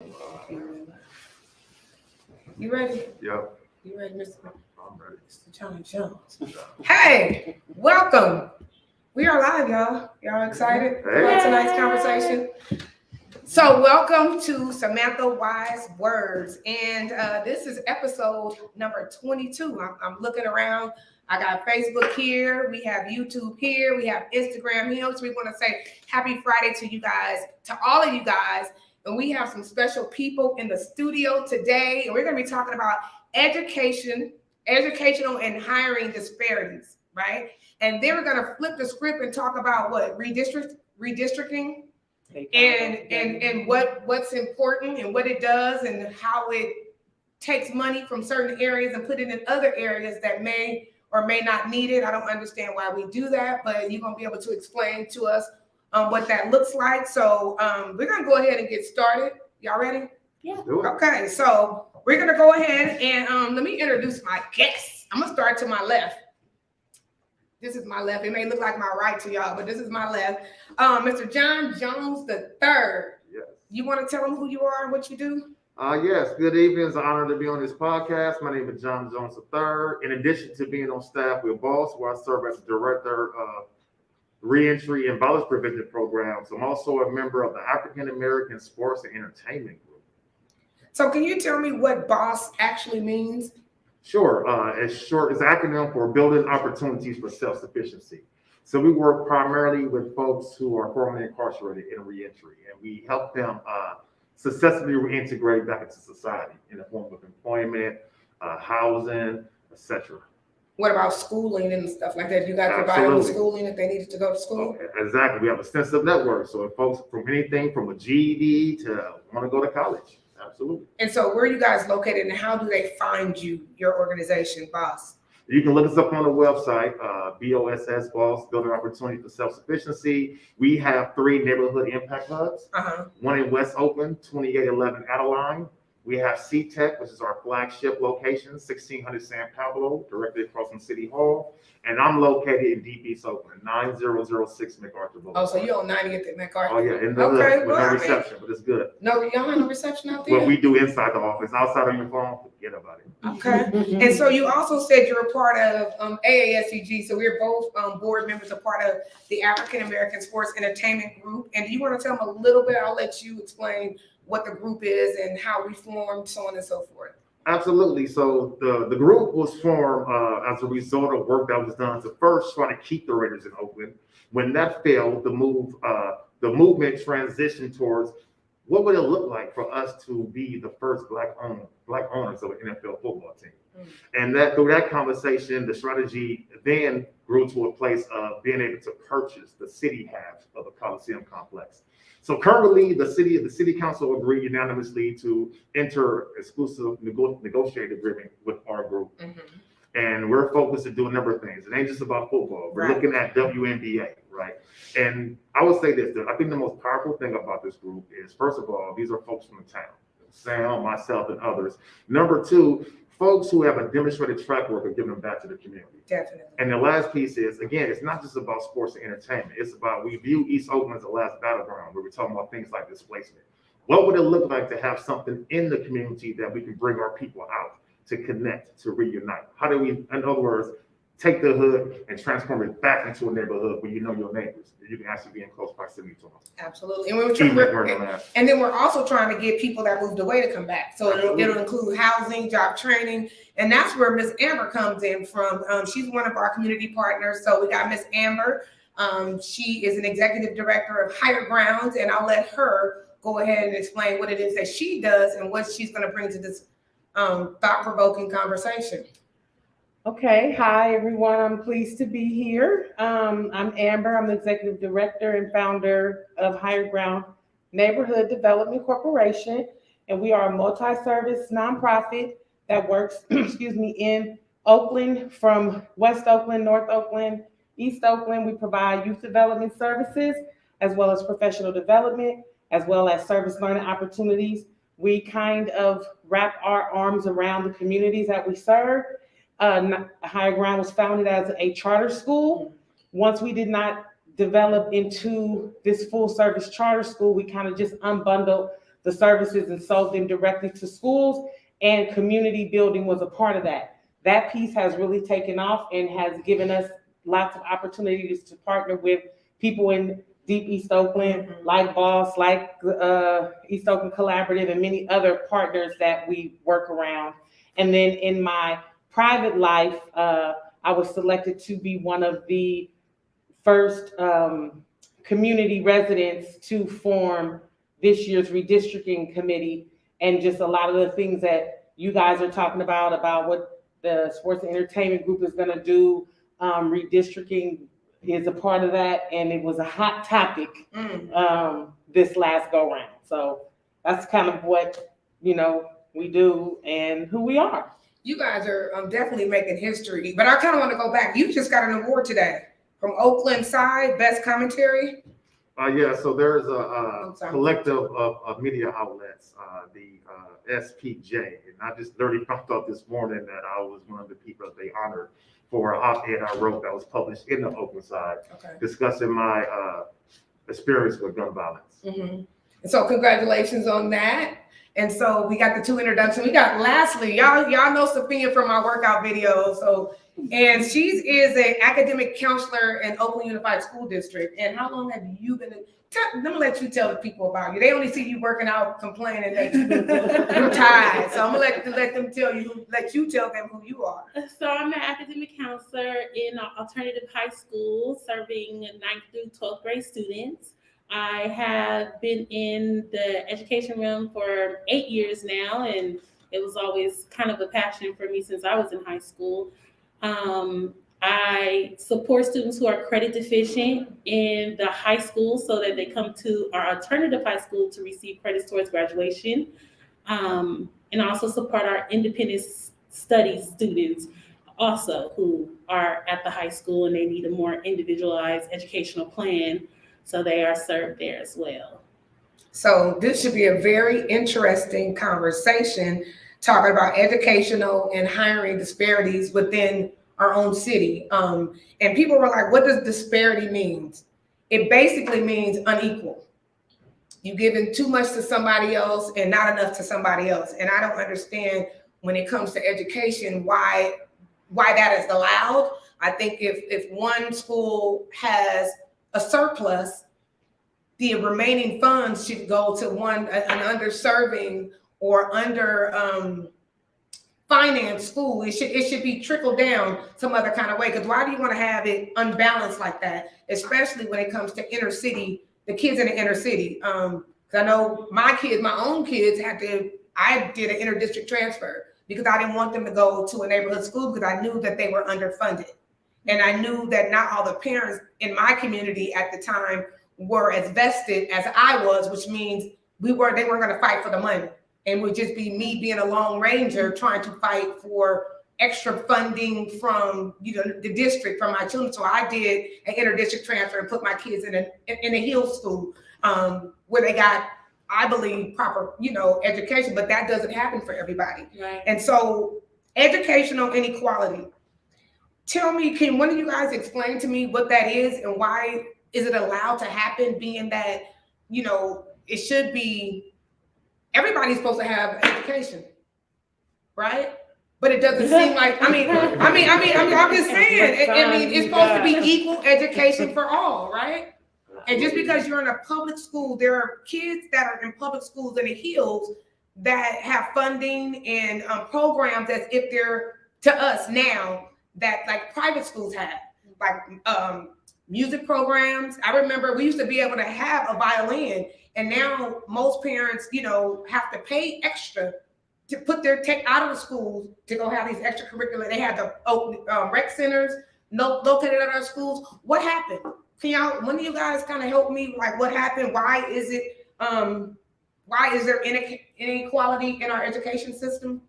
You ready? Yep. You ready, Mr. I'm ready. Mr. John Jones? Hey, welcome. We are live, y'all. Y'all excited about tonight's conversation? So welcome to Samantha Wise Words. And this is episode number 22. I'm looking around. I got Facebook here. We have YouTube here. We have Instagram here. So we want to say happy Friday to you guys, to all of you guys. And we have some special people in the studio today. And we're going to be talking about educational and hiring disparities, right? And then we're going to flip the script and talk about what? Redistricting. And what's important and what it does and how it takes money from certain areas and put it in other areas that may or may not need it. I don't understand why we do that, but you're going to be able to explain to us what that looks like. So we're going to go ahead and get started. Y'all ready? Yeah. Okay, so we're going to go ahead and let me introduce my guests. I'm going to start to my left. This is my left. It may look like my right to y'all, but this is my left. Mr. John Jones III. Yes. You want to tell them who you are and what you do? Yes. Good evening. It's an honor to be on this podcast. My name is John Jones III. In addition to being on staff with BOSS, where I serve as the director of Reentry and Violence Prevention Programs, I'm also a member of the African American Sports and Entertainment Group. So can you tell me what BOSS actually means? Sure. It's an acronym for Building Opportunities for Self-Sufficiency. So we work primarily with folks who are formerly incarcerated in reentry, and we help them successfully reintegrate back into society in the form of employment, housing, etc. What about schooling and stuff like that? You guys provide them schooling if they needed to go to school? Okay, exactly. We have an extensive network. So if folks from anything from a GED to want to go to college. Absolutely. And so where are you guys located and how do they find you, your organization, BOSS? You can look us up on the website, BOSS, BOSS, Building Opportunity for Self-Sufficiency. We have 3 neighborhood impact hubs, one in West Oakland, 2811 Adeline. We have C-Tech, which is our flagship location, 1600 San Pablo, directly across from City Hall. And I'm located in Deep East Oakland, 9006 MacArthur Boulevard. Oh, so you're on 90th at MacArthur? Oh, yeah, in the hood, with no reception, but it's good. No, y'all have no reception out there? What we do inside the office, outside of your phone, forget about it. Okay. And so you also said you're a part of AASCG, so we're both board members, a part of the African American Sports Entertainment Group. And do you want to tell them a little bit? I'll let you explain what the group is and how we formed, so on and so forth. Absolutely. So the group was formed as a result of work that was done to first try to keep the Raiders in Oakland. When that failed, the movement transitioned towards what would it look like for us to be the first black owners of an NFL football team. And that through that conversation, the strategy then grew to a place of being able to purchase the city half of the Coliseum complex. So currently, the city council agreed unanimously to enter exclusive negotiated agreement with our group. And we're focused to do a number of things. It ain't just about football. We're looking at WNBA, right? And I would say this, I think the most powerful thing about this group is, first of all, these are folks from the town, Sam, myself, and others. Number 2, folks who have a demonstrated track record of giving back to the community. Definitely. And the last piece is, again, it's not just about sports and entertainment. It's about, we view East Oakland as the last battleground where we're talking about things like displacement. What would it look like to have something in the community that we can bring our people out to connect, to reunite? How do we, in other words, take the hood and transform it back into a neighborhood where you know your neighbors, and you can actually be in close proximity to them. Absolutely. And then we're also trying to get people that moved away to come back. So it'll include housing, job training, and that's where Miss Amber comes in from. She's one of our community partners. So we got Miss Amber. She is an executive director of Higher Grounds, and I'll let her go ahead and explain what it is that she does and what she's going to bring to this thought-provoking conversation. Okay, hi everyone. I'm pleased to be here. I'm Amber. I'm the executive director and founder of Higher Ground Neighborhood Development Corporation, and we are a multi-service nonprofit that works, in Oakland, from West Oakland, North Oakland, East Oakland. We provide youth development services as well as professional development, as well as service learning opportunities. We kind of wrap our arms around the communities that we serve. Higher Ground was founded as a charter school. Once we did not develop into this full service charter school, we kind of just unbundled the services and sold them directly to schools, and community building was a part of that. That piece has really taken off and has given us lots of opportunities to partner with people in Deep East Oakland, like BOSS, like East Oakland Collaborative, and many other partners that we work around. And then in my private life, I was selected to be one of the first community residents to form this year's redistricting committee, and just a lot of the things that you guys are talking about what the sports and entertainment group is going to do. Redistricting is a part of that, and it was a hot topic this last go round. So that's kind of what we do and who we are. You guys are definitely making history, but I kind of want to go back. You just got an award today from Oakland Side, Best Commentary. Yeah, so there's a collective of media outlets, the SPJ, and I just literally found out this morning that I was one of the people that they honored for an op-ed I wrote that was published in the Oakland Side, discussing my experience with gun violence. And so congratulations on that. And so we got the two introductions. We got lastly, y'all know Sophia from our workout videos. So, and she is an academic counselor in Oakland Unified School District. And how long have you been? I'm gonna let you tell the people about you. They only see you working out, complaining that you're tired. So I'm gonna let them tell you, let you tell them who you are. So I'm an academic counselor in alternative high school, serving 9th through 12th grade students. I have been in the education realm for 8 years now, and it was always kind of a passion for me since I was in high school. I support students who are credit deficient in the high school so that they come to our alternative high school to receive credits towards graduation. And also support our independent studies students also who are at the high school and they need a more individualized educational plan. So they are served there as well. So this should be a very interesting conversation talking about educational and hiring disparities within our own city. And people were like, what does disparity mean? It basically means unequal. You're giving too much to somebody else and not enough to somebody else. And I don't understand when it comes to education, why that is allowed. I think if one school has a surplus, the remaining funds should go to an underserving or under financed school. It should be trickled down some other kind of way. Because why do you want to have it unbalanced like that? Especially when it comes to inner city, the kids in the inner city. Because I know my own kids I did an inter-district transfer because I didn't want them to go to a neighborhood school because I knew that they were underfunded. And I knew that not all the parents in my community at the time were as vested as I was, which means they weren't going to fight for the money. And it would just be me being a lone ranger trying to fight for extra funding from the district for my children. So I did an inter-district transfer and put my kids in a hill school where they got, I believe, proper education, but that doesn't happen for everybody. Right. And so educational inequality. Tell me, can one of you guys explain to me what that is and why is it allowed to happen, being that, it should be, everybody's supposed to have education, right? But it doesn't seem like, I'm just saying, it's supposed to be equal education for all, right? And just because you're in a public school, there are kids that are in public schools in the hills that have funding and programs as if they're to us now that like private schools have, like music programs. I remember we used to be able to have a violin, and now most parents, have to pay extra to put take out of the schools to go have these extracurricular. They had the rec centers located at our schools. What happened? Can one of you guys kind of help me? Like, what happened? Why is there inequality in our education system?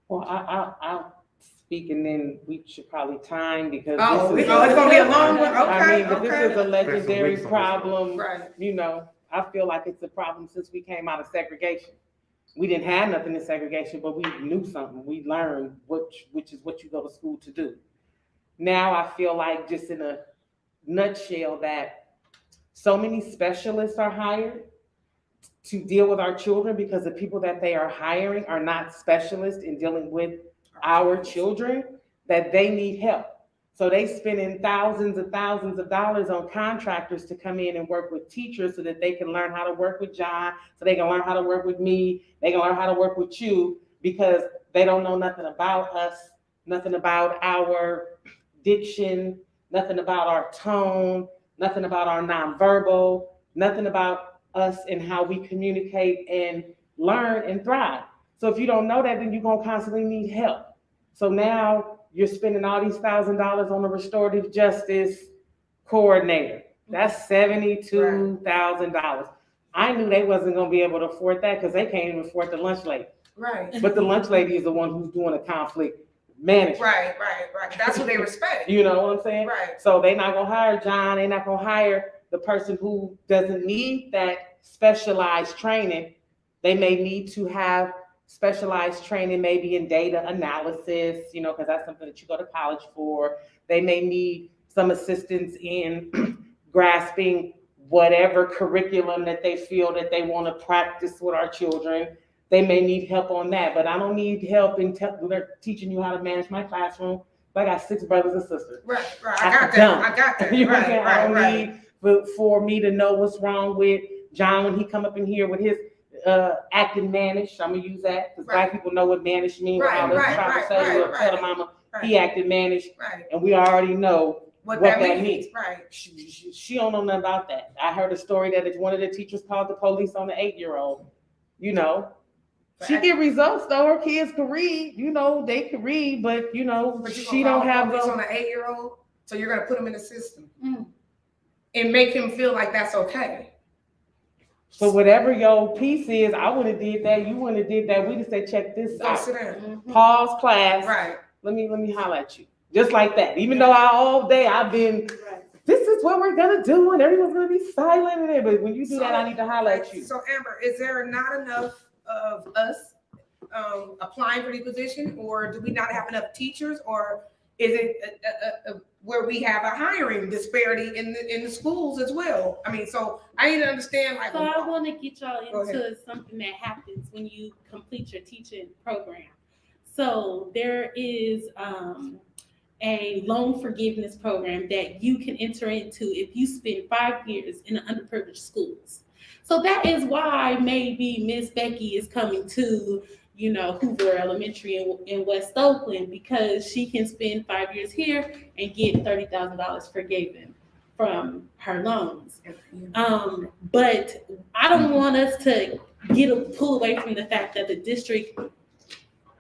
Well, I'll speak, and then we should probably time because it's gonna be a long one. Okay, but this is a legendary problem. Right. I feel like it's a problem since we came out of segregation. We didn't have nothing in segregation, but we knew something. We learned which is what you go to school to do. Now I feel like, just in a nutshell, that so many specialists are hired to deal with our children because the people that they are hiring are not specialists in dealing with our children, that they need help. So they spending thousands of dollars on contractors to come in and work with teachers so that they can learn how to work with John, so they can learn how to work with me, they can learn how to work with you, because they don't know nothing about us, nothing about our diction, nothing about our tone, nothing about our nonverbal, nothing about us and how we communicate and learn and thrive. So if you don't know that, then you're gonna constantly need help. So now you're spending all these $1,000 on a restorative justice coordinator. That's $72,000. I knew they wasn't gonna be able to afford that because they can't even afford the lunch lady. Right. But the lunch lady is the one who's doing the conflict management. Right. That's what they respect. You know what I'm saying? Right. So they're not gonna hire John, they're not gonna hire the person who doesn't need that specialized training. They may need to have specialized training maybe in data analysis, because that's something that you go to college for. They may need some assistance in grasping whatever curriculum that they feel that they want to practice with our children. They may need help on that, but I don't need help in teaching you how to manage my classroom. I got 6 brothers and sisters. Right. I got that. You know what I'm saying? I don't Right. need for me to know what's wrong with John when he come up in here with his acting managed. I'm gonna use that because Black people know what managed means. Tell the mama he acted managed, and we already know what that means. Right. She don't know nothing about that. I heard a story that one of the teachers called the police on the 8-year-old. She get results though. Her kids can read. They can read, but she don't have those on an 8-year-old. So you're gonna put him in the system and make him feel like that's okay. So whatever your piece is, I would have did that. You wouldn't have did that. We just said, check this out. Sit down. Pause class. Right. Let me holler at you. Just like that. Even though all day I've been, this is what we're gonna do, and everyone's gonna be silent. But when you do that, I need to holler at you. So Amber, is there not enough of us applying for the position, or do we not have enough teachers, or is it where we have a hiring disparity in the schools as well? I mean, so I need to understand. So I want to get y'all into something that happens when you complete your teaching program. So there is a loan forgiveness program that you can enter into if you spend 5 years in the underprivileged schools. So that is why maybe Miss Becky is coming to Hoover Elementary in West Oakland, because she can spend 5 years here and get $30,000 forgiven from her loans. But I don't want us to pull away from the fact that the district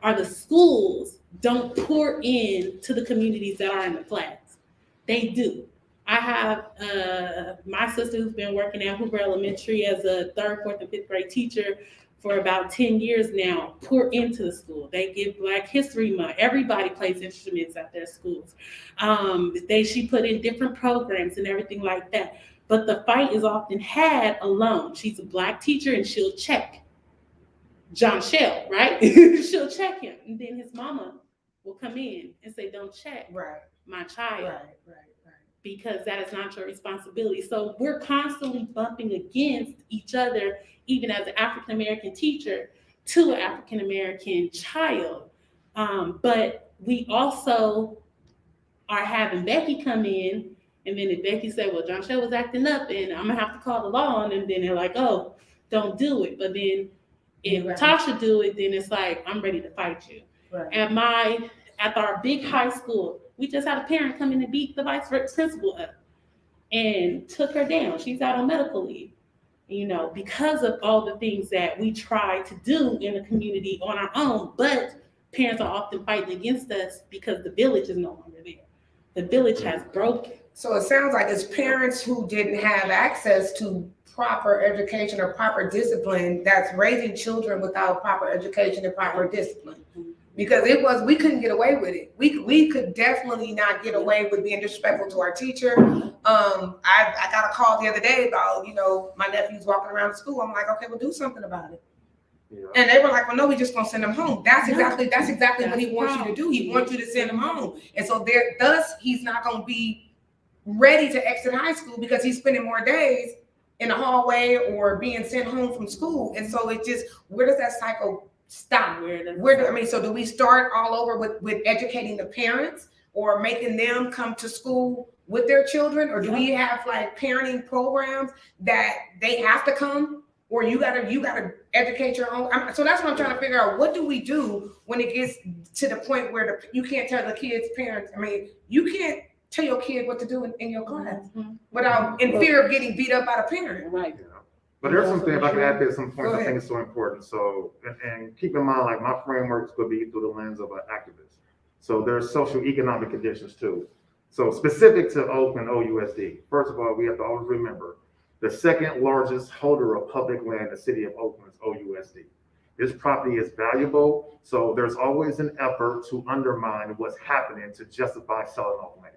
or the schools don't pour in to the communities that are in the flats. They do. I have my sister who's been working at Hoover Elementary as a 3rd, 4th, and 5th grade teacher for about 10 years now, pour into the school. They give Black History Month. Everybody plays instruments at their schools. She put in different programs and everything like that. But the fight is often had alone. She's a Black teacher and she'll check John Shell, right? She'll check him. And then his mama will come in and say, don't check my child. Right. Because that is not your responsibility. So we're constantly bumping against each other, even as an African-American teacher to an African-American child. But we also are having Becky come in, and then if Becky said, well, John Shell was acting up and I'm gonna have to call the law on him, then they're like, oh, don't do it. But then if Tasha do it, then it's like, I'm ready to fight you. Right. At our big high school, we just had a parent come in and beat the vice principal up and took her down. She's out on medical leave, because of all the things that we try to do in the community on our own. But parents are often fighting against us because the village is no longer there. The village has broken. So it sounds like it's parents who didn't have access to proper education or proper discipline that's raising children without proper education and proper discipline. Because we couldn't get away with it. We could definitely not get away with being disrespectful to our teacher. I got a call the other day about, my nephew's walking around the school. I'm like, okay, we'll do something about it. Yeah. And they were like, well, no, we just gonna send him home. That's exactly what he wants you to do. He wants you to send him home. And so thus he's not gonna be ready to exit high school because he's spending more days in the hallway or being sent home from school. And so it just, where does that cycle stop? So do we start all over with educating the parents or making them come to school with their children? Or do we have like parenting programs that they have to come, or you gotta educate your own? So that's what I'm trying to figure out. What do we do when it gets to the point where you can't tell the kids' parents? I mean, you can't tell your kid what to do in your class without in fear of getting beat up by the parent. Right. Yeah. But there's something, if I can add there, some points I think is so important. So, and keep in mind, like my frameworks could be through the lens of an activist. So there's social economic conditions too. So specific to Oakland OUSD, first of all, we have to always remember the second largest holder of public land in the city of Oakland is OUSD. This property is valuable, so there's always an effort to undermine what's happening to justify selling off land.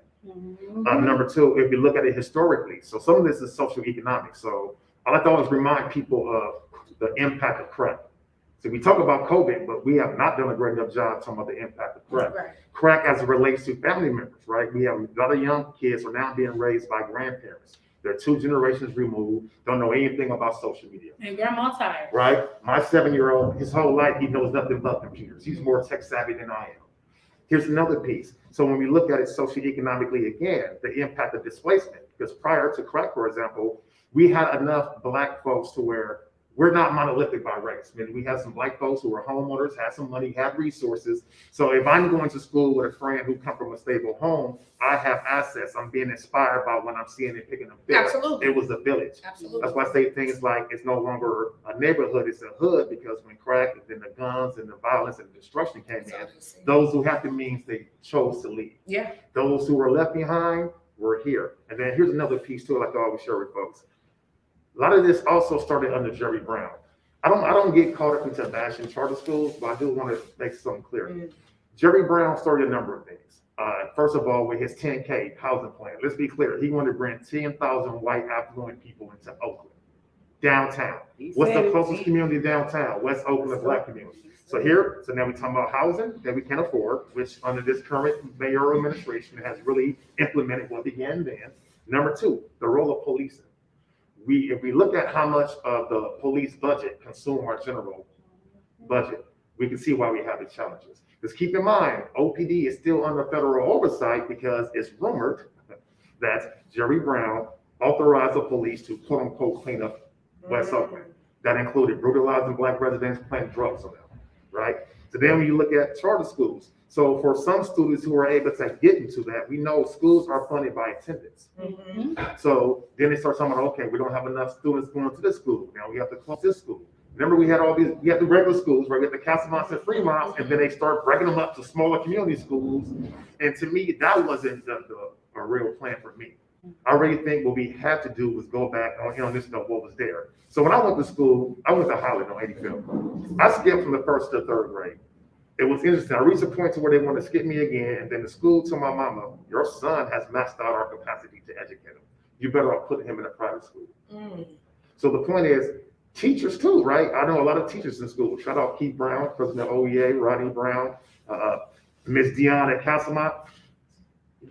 Number two, if you look at it historically, so some of this is social economic. So I like to always remind people of the impact of crack. So we talk about COVID, but we have not done a great enough job talking about the impact of crack. Right. Crack as it relates to family members, right? We have a lot of young kids are now being raised by grandparents. They're 2 generations removed, don't know anything about social media. And grandma tired. Right? My 7-year-old, his whole life, he knows nothing about computers. He's more tech savvy than I am. Here's another piece. So when we look at it socioeconomically again, the impact of displacement, because prior to crack, for example, we had enough Black folks to where we're not monolithic by race. I mean, we have some Black folks who are homeowners, have some money, have resources. So if I'm going to school with a friend who come from a stable home, I have assets. I'm being inspired by what I'm seeing and picking up. Absolutely. It was a village. Absolutely. That's why I say things like it's no longer a neighborhood, it's a hood, because when crack and then the guns and the violence and the destruction came in, those who had the means, they chose to leave. Yeah. Those who were left behind were here. And then here's another piece too, like I always share with folks. A lot of this also started under Jerry Brown. I don't get caught up into bashing charter schools, but I do want to make something clear. Jerry Brown started a number of things. First of all, with his 10K housing plan, let's be clear, he wanted to bring 10,000 white affluent people into Oakland, downtown. What's the closest community downtown? West Oakland, a Black community. So now we're talking about housing that we can afford, which under this current mayoral administration has really implemented what began then. Number two, the role of policing. If we look at how much of the police budget consume our general budget, we can see why we have the challenges. Because keep in mind, OPD is still under federal oversight because it's rumored that Jerry Brown authorized the police to quote unquote clean up West Oakland. That included brutalizing Black residents, planting drugs on them, right? So then when you look at charter schools, so for some students who are able to get into that, we know schools are funded by attendance. So then they start talking about, okay, we don't have enough students going to this school. Now we have to close this school. Remember, we had the regular schools, right? We had the Castlemonts and Fremonts, and then they start breaking them up to smaller community schools. And to me, that wasn't a real plan for me. I really think what we had to do was go back on this note, what was there. So when I went to school, I went to Highland on 85th. I skipped from the 1st to 3rd grade. It was interesting. I reached a point to where they wanted to skip me again, and then the school told my mama, your son has maxed out our capacity to educate him. You better off putting him in a private school. So the point is, teachers too, right? I know a lot of teachers in school. Shout out Keith Brown, president of OEA, Rodney Brown, Miss Dion at Castlemont.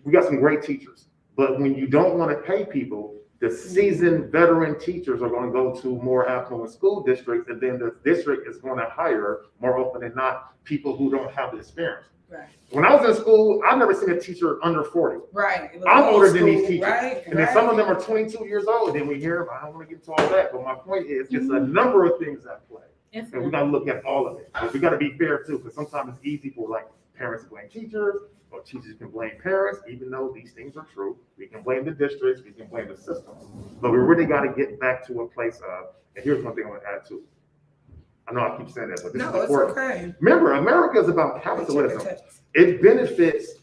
We got some great teachers. But when you don't want to pay people, the seasoned veteran teachers are going to go to more affluent school districts, and then the district is going to hire more often than not people who don't have the experience. Right. When I was in school, I've never seen a teacher under 40. Right. I'm older than these teachers. Right. And then some of them are 22 years old. Then we hear, I don't want to get into all that, but my point is, it's a number of things at play. And we got to look at all of it. But we got to be fair too, because sometimes it's easy for like parents to blame teachers, or teachers can blame parents, even though these things are true. We can blame the districts, we can blame the system. But we really got to get back to a place of, and here's one thing I want to add too. I know I keep saying that, but this is important. Okay. Remember, America is about capitalism. It benefits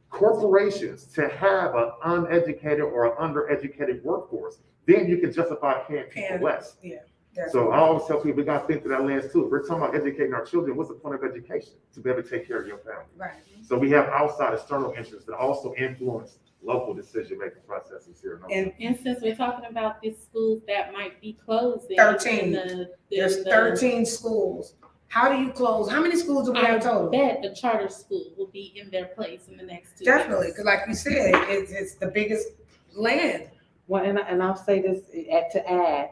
corporations to have an uneducated or an undereducated workforce. Then you can justify paying people less. Yeah. So I always tell people, we got to think through that lens too. If we're talking about educating our children, what's the point of education? To be able to take care of your family. Right. So we have outside external interests that also influence local decision-making processes here. And since we're talking about these schools that might be closing. 13. There's 13 schools. How do you close? How many schools do we have total? I bet the charter school will be in their place in the next 2 years. Definitely, because like you said, it's the biggest land. Well, and I'll say this to add,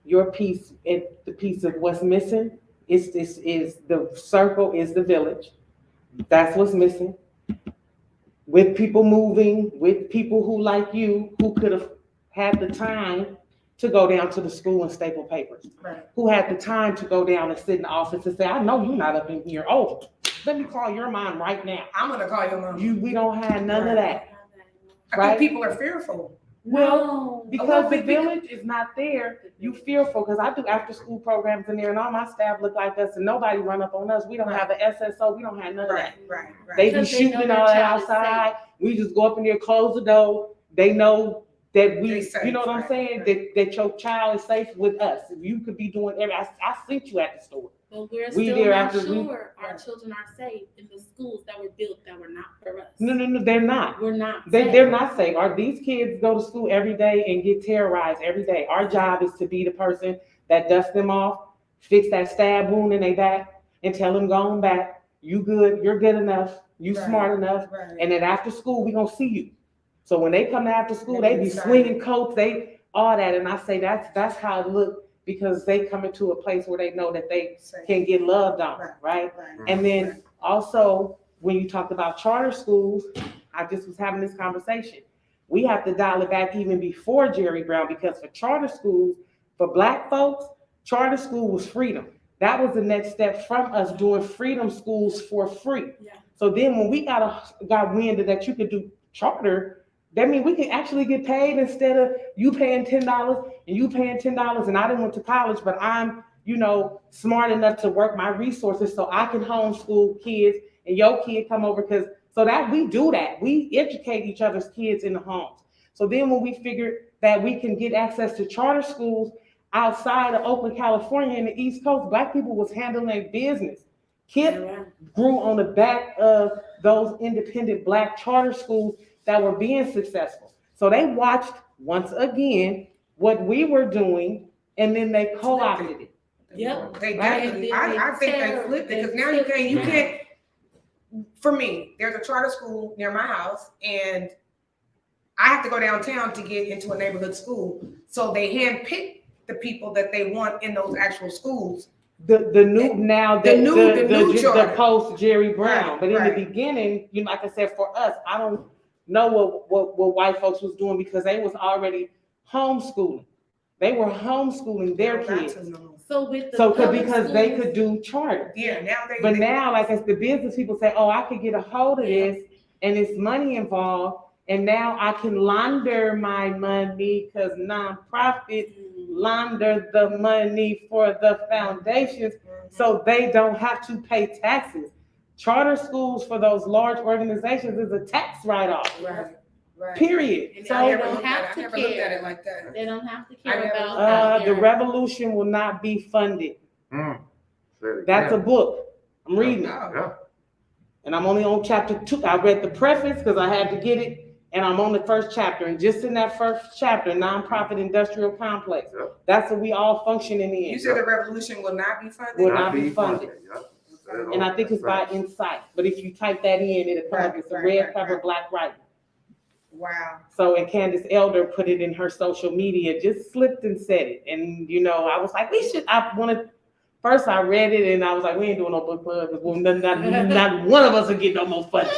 your piece, the piece of what's missing is the circle is the village. That's what's missing. With people moving, with people who like you, who could have had the time to go down to the school and staple papers. Right. Who had the time to go down and sit in the office and say, I know you're not up in here. Oh, let me call your mom right now. I'm gonna call your mom. We don't have none of that. I Right. think people are fearful. Well, A because little the bit, village is not there, you fearful, because I do after school programs in there and all my staff look like us and nobody run up on us. We don't have an SSO, we don't have none of that. Right. They be Because they know shooting their all that child is outside. We just go up in there, close the door. They know that They we, safe, you know what I'm right, saying? right. That your child is safe with us. You could be doing I sent you at the store. But we're We still there not after we- sure our children are safe in the schools that were built that were not for us. No, they're not. We're not. They're not safe. These kids go to school every day and get terrorized every day. Our job is to be the person that dusts them off, fix that stab wound in their back, and tell them go on back. You good, you're good enough, you Right. smart enough, Right. and then after school, we gonna see you. So when they come to after school, They they be decide. swinging coats, all that, and I say that's how it look, because they come into a place where they know that they Safe. can get loved on, right? Right. And then also, when you talked about charter schools, I just was having this conversation. We have to dial it back even before Jerry Brown, because for charter schools, for Black folks, charter school was freedom. That was the next step from us doing freedom schools for free. Yeah. So then when we got wind that you could do charter, that means we can actually get paid instead of you paying $10 and you paying $10. And I didn't went to college, but I'm, smart enough to work my resources so I can homeschool kids and your kid come over, so that we do that. We educate each other's kids in the homes. So then when we figured that we can get access to charter schools outside of Oakland, California, and the East Coast, Black people was handling their business. Kids grew on the back of those independent Black charter schools that were being successful. So they watched, once again, what we were doing, and then they co-opted it. Yep. They Right. definitely, I think they flipped it, because now you can't, for me, there's a charter school near my house, and I have to go downtown to get into a neighborhood school. So they handpick the people that they want in those actual schools. The new charter. Post Jerry Brown, Right, but in right. the beginning, like I said, for us, I don't know what white folks was doing, because they was already homeschooling. They were homeschooling their kids. So with the Because they could do charter. Yeah, now But now, like as the business people say, oh, I could get a hold of this, and it's money involved, and now I can launder my money, because nonprofits launder the money for the foundations, so they don't have to pay taxes. Charter schools for those large organizations is a tax write-off. Right. Period. And So they I don't have to never looked at care. it like that. They don't have to I care never- about the revolution will not be funded. Say it That's a again. book. I'm reading it. Oh, Yeah. And I'm only on chapter 2. I read the preface because I had to get it, and I'm on the first chapter. And just in that first chapter, nonprofit industrial complex, Yep. that's what we all functioning in. you said the revolution will not be funded? Will not be funded. Yep. And I think it's by Right. Insight. But if you type that in, it'll come up. It's a Right, red right, cover, right. black writing. Wow. So, and Candace Elder put it in her social media, just slipped and said it. And, I was like, first I read it and I was like, we ain't doing no book club, because not one of us will get no more funding.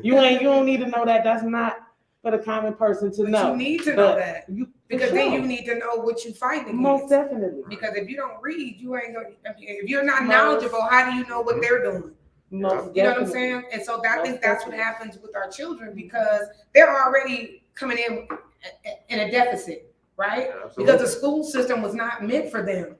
You don't need to know that. That's not for the common person to But know. you need to know But that, you, because for then sure. you need to know what you're fighting Most against. definitely. Because if you don't read, you ain't gonna, if you're not Most- knowledgeable, how do you know what they're doing? Most You know what I'm definitely. saying? And so I think Most that's what definitely. happens with our children, because they're already coming in a deficit, right? Absolutely. Because the school system was not meant for them,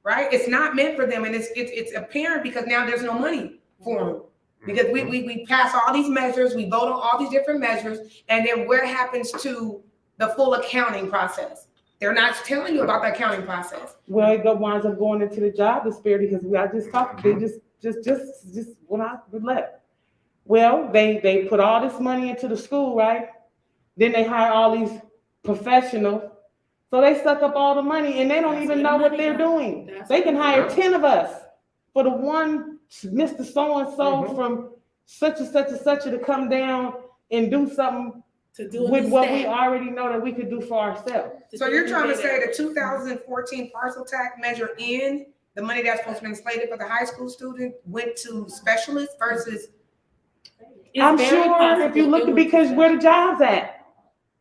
right? It's not meant for them, and it's apparent because now there's no money for them. Because we pass all these measures, we vote on all these different measures, and then where happens to the full accounting process? They're not telling you about the accounting process. Well, it winds up going into the job disparity, because I just talked, they just when I left. Well, they put all this money into the school, right? Then they hire all these professionals. So they suck up all the money and they don't That's even where know the what money they're goes. doing. That's They can where- hire Yeah. 10 of us for the one Mr. So-and-so Mhm. from such and such and such to come down and do something to do a with new what we stat. already know that we could do for ourselves. So you're trying to say the 2014 parcel tax measure in, the money that's supposed to be slated for the high school student went to specialists versus, It's I'm very sure possible if you look it at, was because where the jobs at?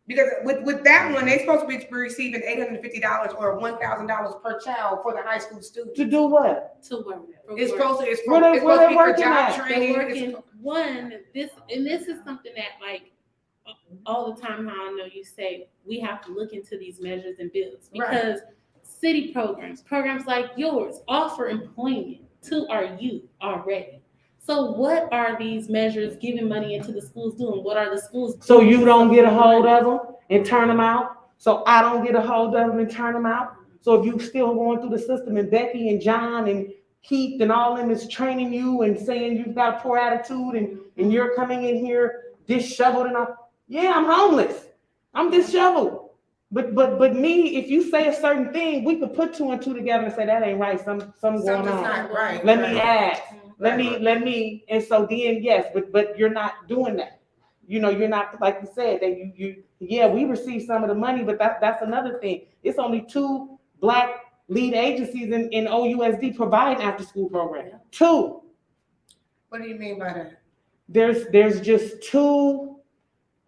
because with that one, they supposed to be receiving $850 or $1,000 per child for the high school student. To do what? to work. It's supposed to, it's Where supposed, they- it's where supposed to they be for working job at? training. They're It's- working this is something that like all the time how I know you say we have to look into these measures and bills because city programs like yours offer employment to our youth already. So what are these measures giving money into the schools doing? What are the schools doing? So you don't get a hold of them and turn them out? So I don't get a hold of them and turn them out? So if you still going through the system and Becky and John and Keith and all them is training you and saying you've got a poor attitude and you're coming in here disheveled and all, yeah, I'm homeless. I'm disheveled. But me, if you say a certain thing, we could put two and two together and say that ain't right. Something going Something's on. not right. Let me ask. Let Right. me, and so then, yes, but you're not doing that. You know, you're not, like you said, that yeah, we receive some of the money, but that's another thing. It's only 2 Black lead agencies in OUSD providing after-school program. 2. What do you mean by that? There's just 2.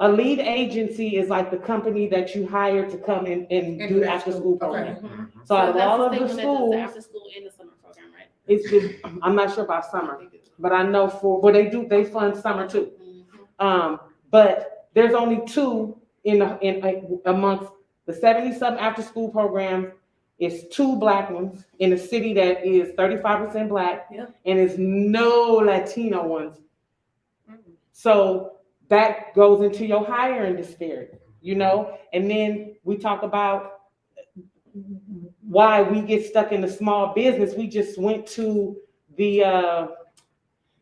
A lead agency is like the company that you hire to come in and do after-school program. Mhm. So out of that's all of thing the that does schools, after school and the summer program, right? it's just, I'm not sure about summer, but I know they fund summer too. But there's only 2 amongst the 70-something after-school programs. It's 2 Black ones in a city that is 35% Black, and there's no Latino ones. So that goes into your hiring disparity, you know? And then we talk about why we get stuck in the small business. We just went to the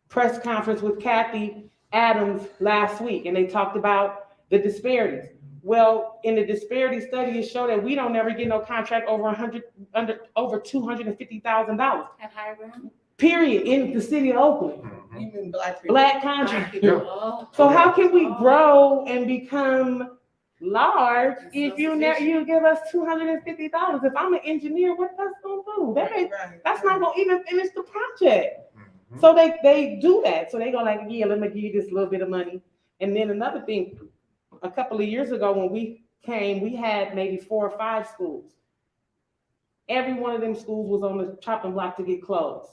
press conference with Kathy Adams last week, and they talked about the disparities. Well, in the disparity study, it showed that we don't never get no contract over $250,000. At higher ground? Period, in the city of Oakland. You mean Black people? Black contract. Oh. So how can we grow and become large It's if you self-sufficient. give us $250? If I'm an engineer, what that's gonna do? That's not gonna even finish the project. So they do that. So they go like, yeah, let me give you this little bit of money. And then another thing, a couple of years ago when we came, we had maybe 4 or 5 schools. Every one of them schools was on the chopping block to get closed.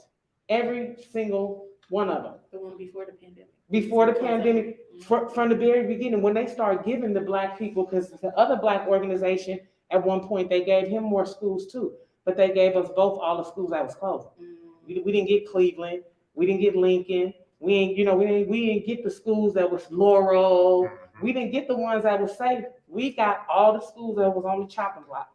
Every single one of them. The one before the pandemic. Before the pandemic, from the very beginning, when they started giving the Black people, because the other Black organization, at one point, they gave him more schools too, but they gave us both all the schools that was closing. We didn't get Cleveland, we didn't get Lincoln, we didn't get the schools that was Laurel, we didn't get the ones that was safe. We got all the schools that was on the chopping block.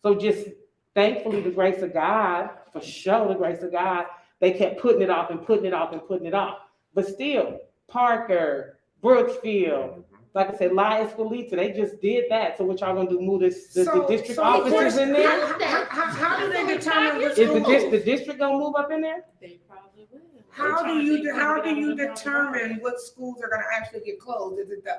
So just thankfully, the grace of God, for sure, the grace of God, they kept putting it off and putting it off and putting it off. But still, Parker, Brooksfield, like I said, La Escalita, they just did that. So what y'all gonna do, move the district offices in there? How do they determine which Is schools? the district gonna move up in there? They probably will. How do you determine what schools are gonna actually get closed? Is it the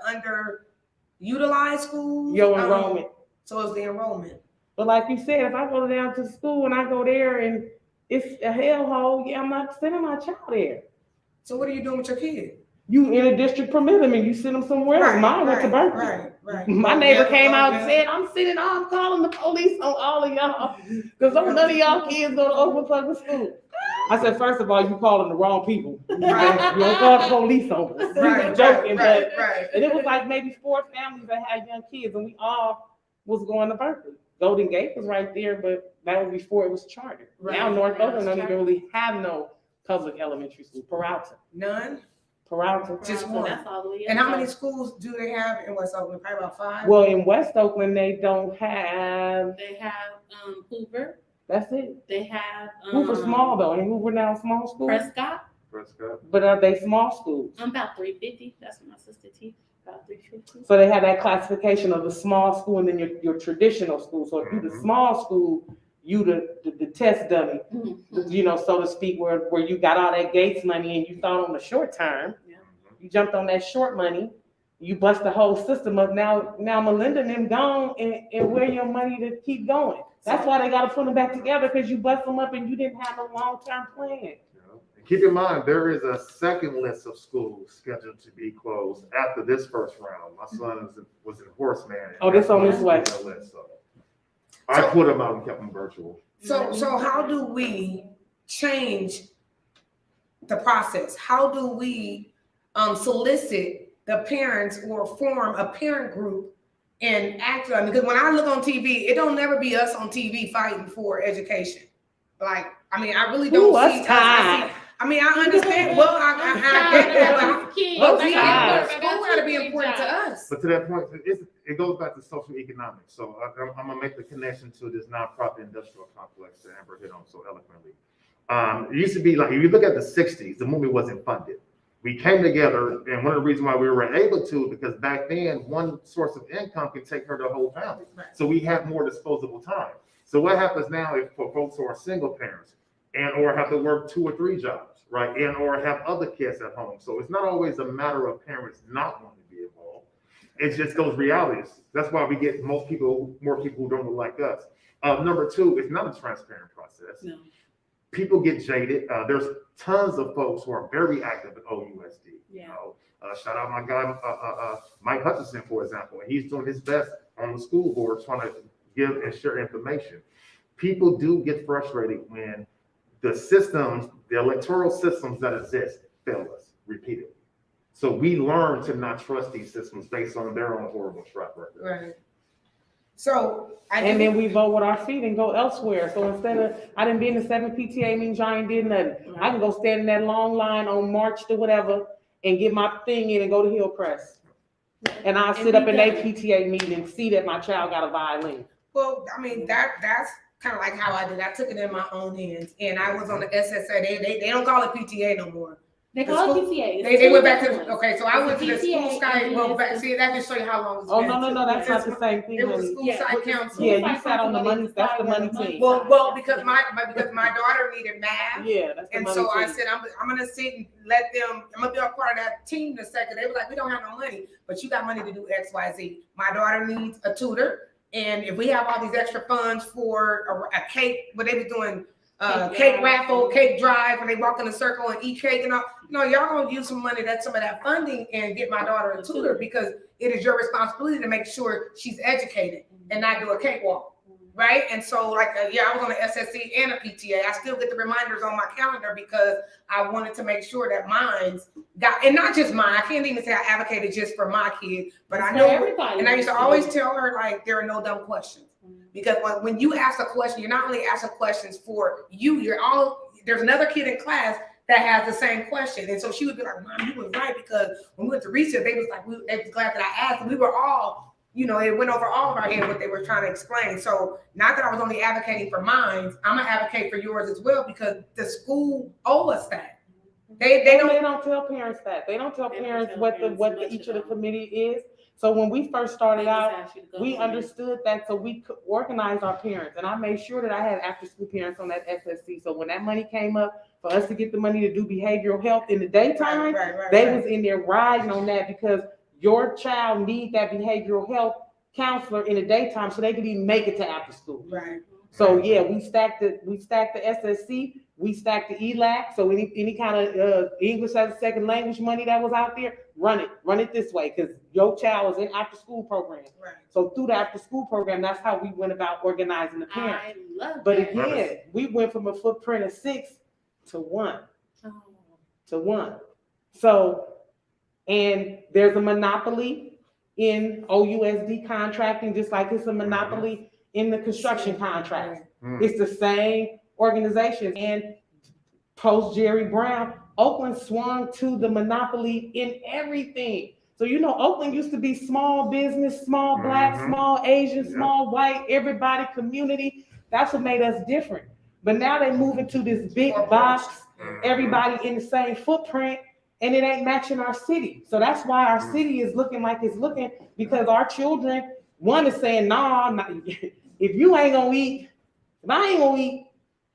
underutilized schools? Your enrollment. So it's the enrollment. But like you said, if I go down to school and I go there and it's a hellhole, yeah, I'm not sending my child there. So what are you doing with your kid? You in a district permit them and you send them somewhere else. Mine went to Berkeley. Right. My neighbor came out and said, I'm calling the police on all of y'all, because none of y'all kids go to Oakland Public School. I said, first of all, you calling the wrong people. You don't call the police on us. Right, Joking, right. and it was like maybe 4 families that had young kids, and we all was going to Berkeley. Golden Gate was right there, but that was before it was chartered. Right. Now North Oakland don't even really have no public elementary school. Peralta. None? Just one. That's all the way. And how many schools do they have in West Oakland? Probably about 5? Well, in West Oakland, they don't have. They have Hoover. That's it. They have Hoover small though. Ain't Hoover now a small school? Prescott. But are they small schools? I'm about 350. That's what my sister teaches. About 350. So they have that classification of the small school and then your traditional school. So if you the small school, you the test dummy, so to speak, where you got all that Gates money and you thought on the short term, you jumped on that short money, you bust the whole system up. Now Melinda and them gone, and where your money to keep going? That's why they got to put them back together, because you bust them up and you didn't have a long-term plan. Keep in mind, there is a second list of schools scheduled to be closed after this first round. My son was in Horseman. Oh, this on this way. I put them out and kept them virtual. So how do we change the process? How do we solicit the parents or form a parent group and act on? Because when I look on TV, it don't never be us on TV fighting for education. Like, I mean, I really don't see us. I understand. Well, school got to be important to us. But to that point, it goes back to social economics. So I'm gonna make the connection to this nonprofit industrial complex that Amber hit on so eloquently. It used to be like, if you look at the 60s, the movie wasn't funded. We came together, and one of the reasons why we were able to, because back then, one source of income could take care of the whole family. Right. So we had more disposable time. So what happens now if for folks who are single parents and or have to work 2 or 3 jobs, right? And or have other kids at home. So it's not always a matter of parents not wanting to be involved. It's just those realities. That's why we get more people who don't look like us. Number 2, it's not a transparent process. No. People get jaded. There's tons of folks who are very active at OUSD. Yeah. You know, shout out my guy, Mike Hutchinson, for example, and he's doing his best on the school board trying to give and share information. People do get frustrated when the systems, the electoral systems that exist, fail us repeatedly. So we learn to not trust these systems based on their own horrible track record. Right. So and then we vote with our feet and go elsewhere. So instead of, I didn't be in the 7 PTA means I ain't did nothing. I can go stand in that long line on March to whatever and get my thing in and go to Hillcrest. And I'll sit up in a PTA meeting and see that my child got a violin. Well, I mean, that's kind of like how I did. I took it in my own hands, and I was on the SSA. They don't call it PTA no more. They call it PTA. They went back to okay. So I went to the PTA school site. Well, back, see, that just show you how long it's Oh, been. no, that's not the same thing. It was honey. school site council. Yeah, you sat on the money. That's the money team. Well, because my daughter needed math. Yeah, that's the And money so I team. said, I'm gonna sit and let them. I'm gonna be a part of that team in a second. They were like, we don't have no money, but you got money to do X, Y, Z. My daughter needs a tutor. And if we have all these extra funds for a cake, what they were doing, cake raffle, cake drive, when they walk in a circle and eat cake and all, y'all gonna use some money, that's some of that funding, and get my daughter a tutor, because it is your responsibility to make sure she's educated and not do a cakewalk, right? And so, like, I was on the SSC and a PTA. I still get the reminders on my calendar because I wanted to make sure that mine's got, and not just mine. I can't even say I advocated just for my kid, but I know everybody. And I used to always tell her, like, there are no dumb questions. Because when you ask a question, you're not only asking questions for you, there's another kid in class that has the same question. And so she would be like, Mom, you was right, because when we went to research, they was glad that I asked. And we were all, it went over all of our head what they were trying to explain. So not that I was only advocating for mine, I'm gonna advocate for yours as well, because the school owe us that. They don't tell parents that. They don't tell parents what each of the committee is. So when we first started out, we understood that, so we could organize our parents. And I made sure that I had after-school parents on that SSC. So when that money came up for us to get the money to do behavioral health in the daytime, they was in there riding on that, because your child need that behavioral health counselor in the daytime so they could even make it to after school. Right. So yeah, we stacked the SSC, we stacked the ELAC. So any kind of English as a second language money that was out there, run it this way, because your child was in after school program. Right. So through the after school program, that's how we went about organizing the parents. I love But that. again, we went from a footprint of 6 to 1. To 1. So, and there's a monopoly in OUSD contracting, just like it's a monopoly in the construction contract. It's the same organization. And post Jerry Brown, Oakland swung to the monopoly in everything. So, Oakland used to be small business, small black, small Asian, small white, everybody, community. That's what made us different. But now they move into this big box, everybody in the same footprint, and it ain't matching our city. So that's why our city is looking like it's looking, because our children, one is saying, nah, if you ain't gonna eat, if I ain't gonna eat,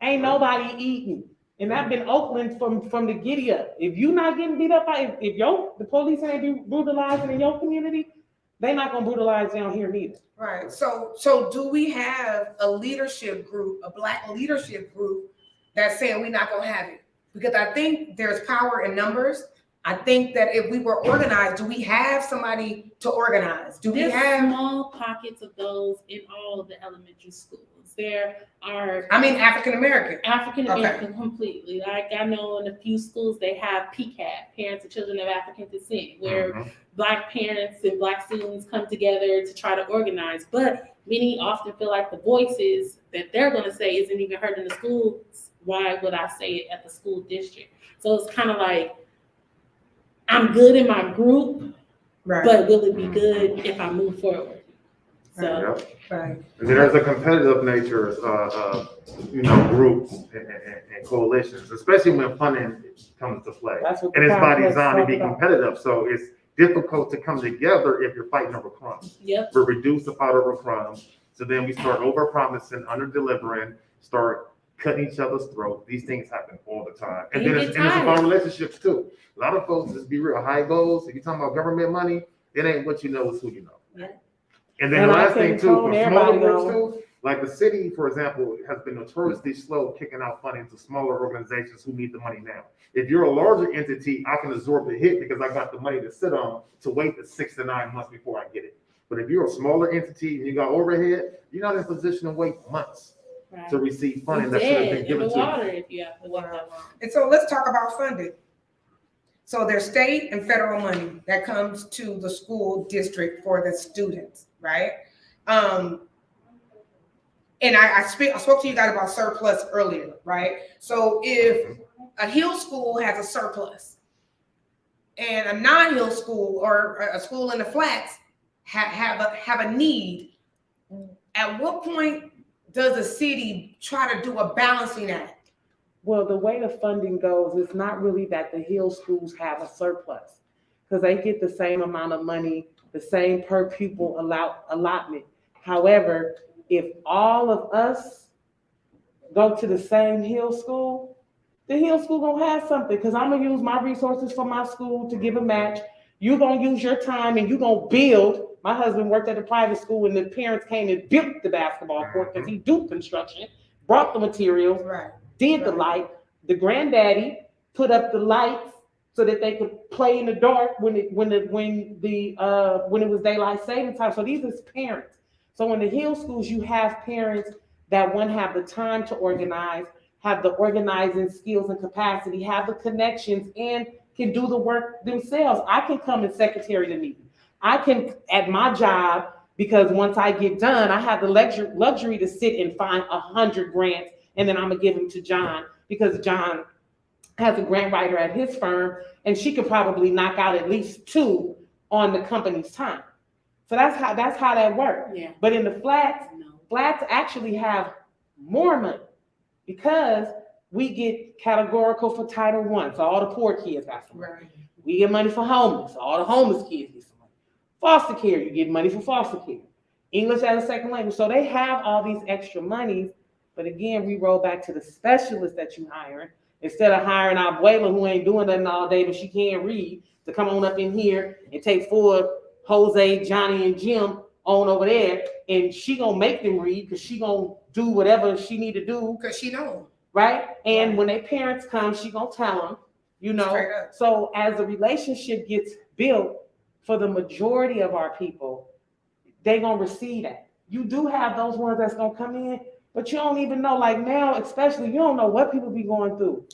ain't nobody eating. And I've been Oakland from the giddy up. If you not getting beat up by, if the police ain't be brutalizing in your community, they not gonna brutalize down here neither. Right. So do we have a leadership group, a Black leadership group that's saying we're not gonna have it? Because I think there's power in numbers. I think that if we were organized, do we have somebody to organize? Do we There's have small pockets of those in all of the elementary schools? There are African American. African American completely. Like I know in a few schools they have PCAP, Parents of Children of African Descent, where Black parents and Black students come together to try to organize. But many often feel like the voices that they're going to say isn't even heard in the schools. Why would I say it at the school district? So it's kind of like, I'm good in my group, Right. but will it be good if I move forward? So, Right. And then there's a competitive nature of groups and coalitions, especially when funding comes to play. And it's by design to be competitive. So it's difficult to come together if you're fighting over crumbs. Yep. We reduce the fight over crumbs. So then we start over promising, under delivering, start cutting each other's throat. These things happen all the time. And then it's about relationships too. A lot of folks, just be real, high goals. If you're talking about government money, it ain't what you know, it's who you know. Yeah. And then the last thing too, for smaller groups too, like the city, for example, has been notoriously slow kicking out funding to smaller organizations who need the money now. If you're a larger entity, I can absorb the hit because I got the money to sit on to wait the 6 to 9 months before I get it. But if you're a smaller entity and you got overhead, you're not in a position to wait months to receive funding that should have been given to you. If you have to wait that long. And so let's talk about funding. So there's state and federal money that comes to the school district for the students, right? And I spoke to you guys about surplus earlier, right? So if a Hill school has a surplus and a non-Hill school or a school in the flats have a need, at what point does the city try to do a balancing act? Well, the way the funding goes, it's not really that the Hill schools have a surplus because they get the same amount of money, the same per pupil allotment. However, if all of us go to the same Hill school, the Hill school gonna have something because I'm gonna use my resources for my school to give a match. You're gonna use your time and you're gonna build. My husband worked at a private school and the parents came and built the basketball court because he do construction, brought the materials, did the light. The granddaddy put up the lights so that they could play in the dark when it was daylight saving time. So these is parents. So in the Hill schools, you have parents that have the time to organize, have the organizing skills and capacity, have the connections, and can do the work themselves. I can come and secretary the meeting. I can at my job, because once I get done, I have the luxury to sit and find 100 grants, and then I'm gonna give them to John because John has a grant writer at his firm, and she could probably knock out at least 2 on the company's time. So that's how that works. Yeah. But in the flats actually have more money because we get categorical for Title I. So all the poor kids got some money. Right. We get money for homeless. So all the homeless kids get some money. Foster care, you get money for foster care. English as a second language. So they have all these extra monies. But again, we roll back to the specialists that you hire. Instead of hiring our abuela who ain't doing nothing all day, but she can't read, to come on up in here and take 4 Jose, Johnny, and Jim on over there, and she gonna make them read because she gonna do whatever she need to do Because she knows. right? And when their parents come, she gonna tell them, Straight up. So as the relationship gets built for the majority of our people, they gonna receive that. You do have those ones that's gonna come in, but you don't even know, like now, especially, you don't know what people be going through.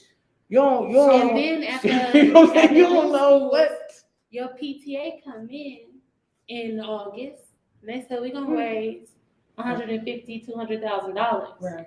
You don't And then at you know what I'm saying? You don't know what. Your PTA come in August, and they said we're gonna raise $150,000, $200,000. Right.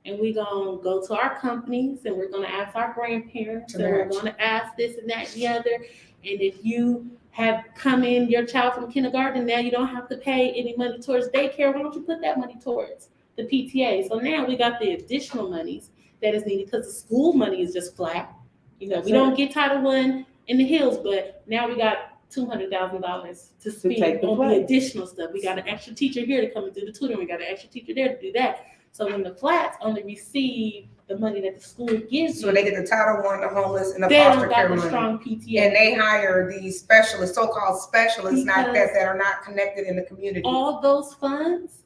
And we're gonna go to our companies and we're gonna ask our grandparents and we're gonna ask this and that and the other. And if you have come in your child from kindergarten, now you don't have to pay any money towards daycare. Why don't you put that money towards the PTA? So now we got the additional monies that is needed because the school money is just flat. We don't get Title I in the Hills, but now we got $200,000 to spend on the additional stuff. We got an extra teacher here to come and do the tutoring. We got an extra teacher there to do that. So when the flats only receive the money that the school gives So you, they get the Title I, the homeless, and the they foster don't care got the money. strong PTA. And they hire these specialists, so-called specialists, not Because that are not connected in the community. all those funds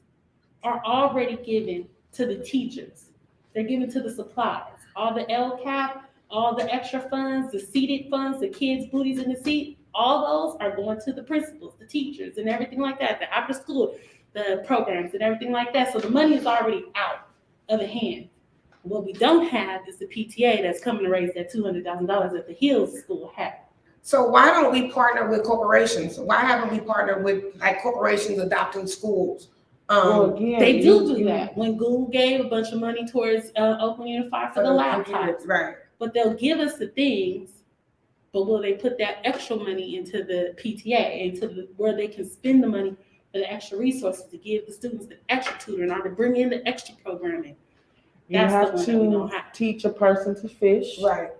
are already given to the teachers. They're given to the supplies. All the LCAP, all the extra funds, the seated funds, the kids' booties in the seat, all those are going to the principals, the teachers, and everything like that, the after school, the programs and everything like that. So the money is already out of the hand. What we don't have is the PTA that's coming to raise that $200,000 that the Hills School had. So why don't we partner with corporations? Why haven't we partnered with like corporations adopting schools? Well, again, They do that. When Google gave a bunch of money towards Oakland Unified for the laptops, right? but they'll give us the things, but will they put that extra money into the PTA, into where they can spend the money for the extra resources to give the students the extra tutoring or to bring in the extra programming? You That's the have one that we to don't have. teach a person to fish Right.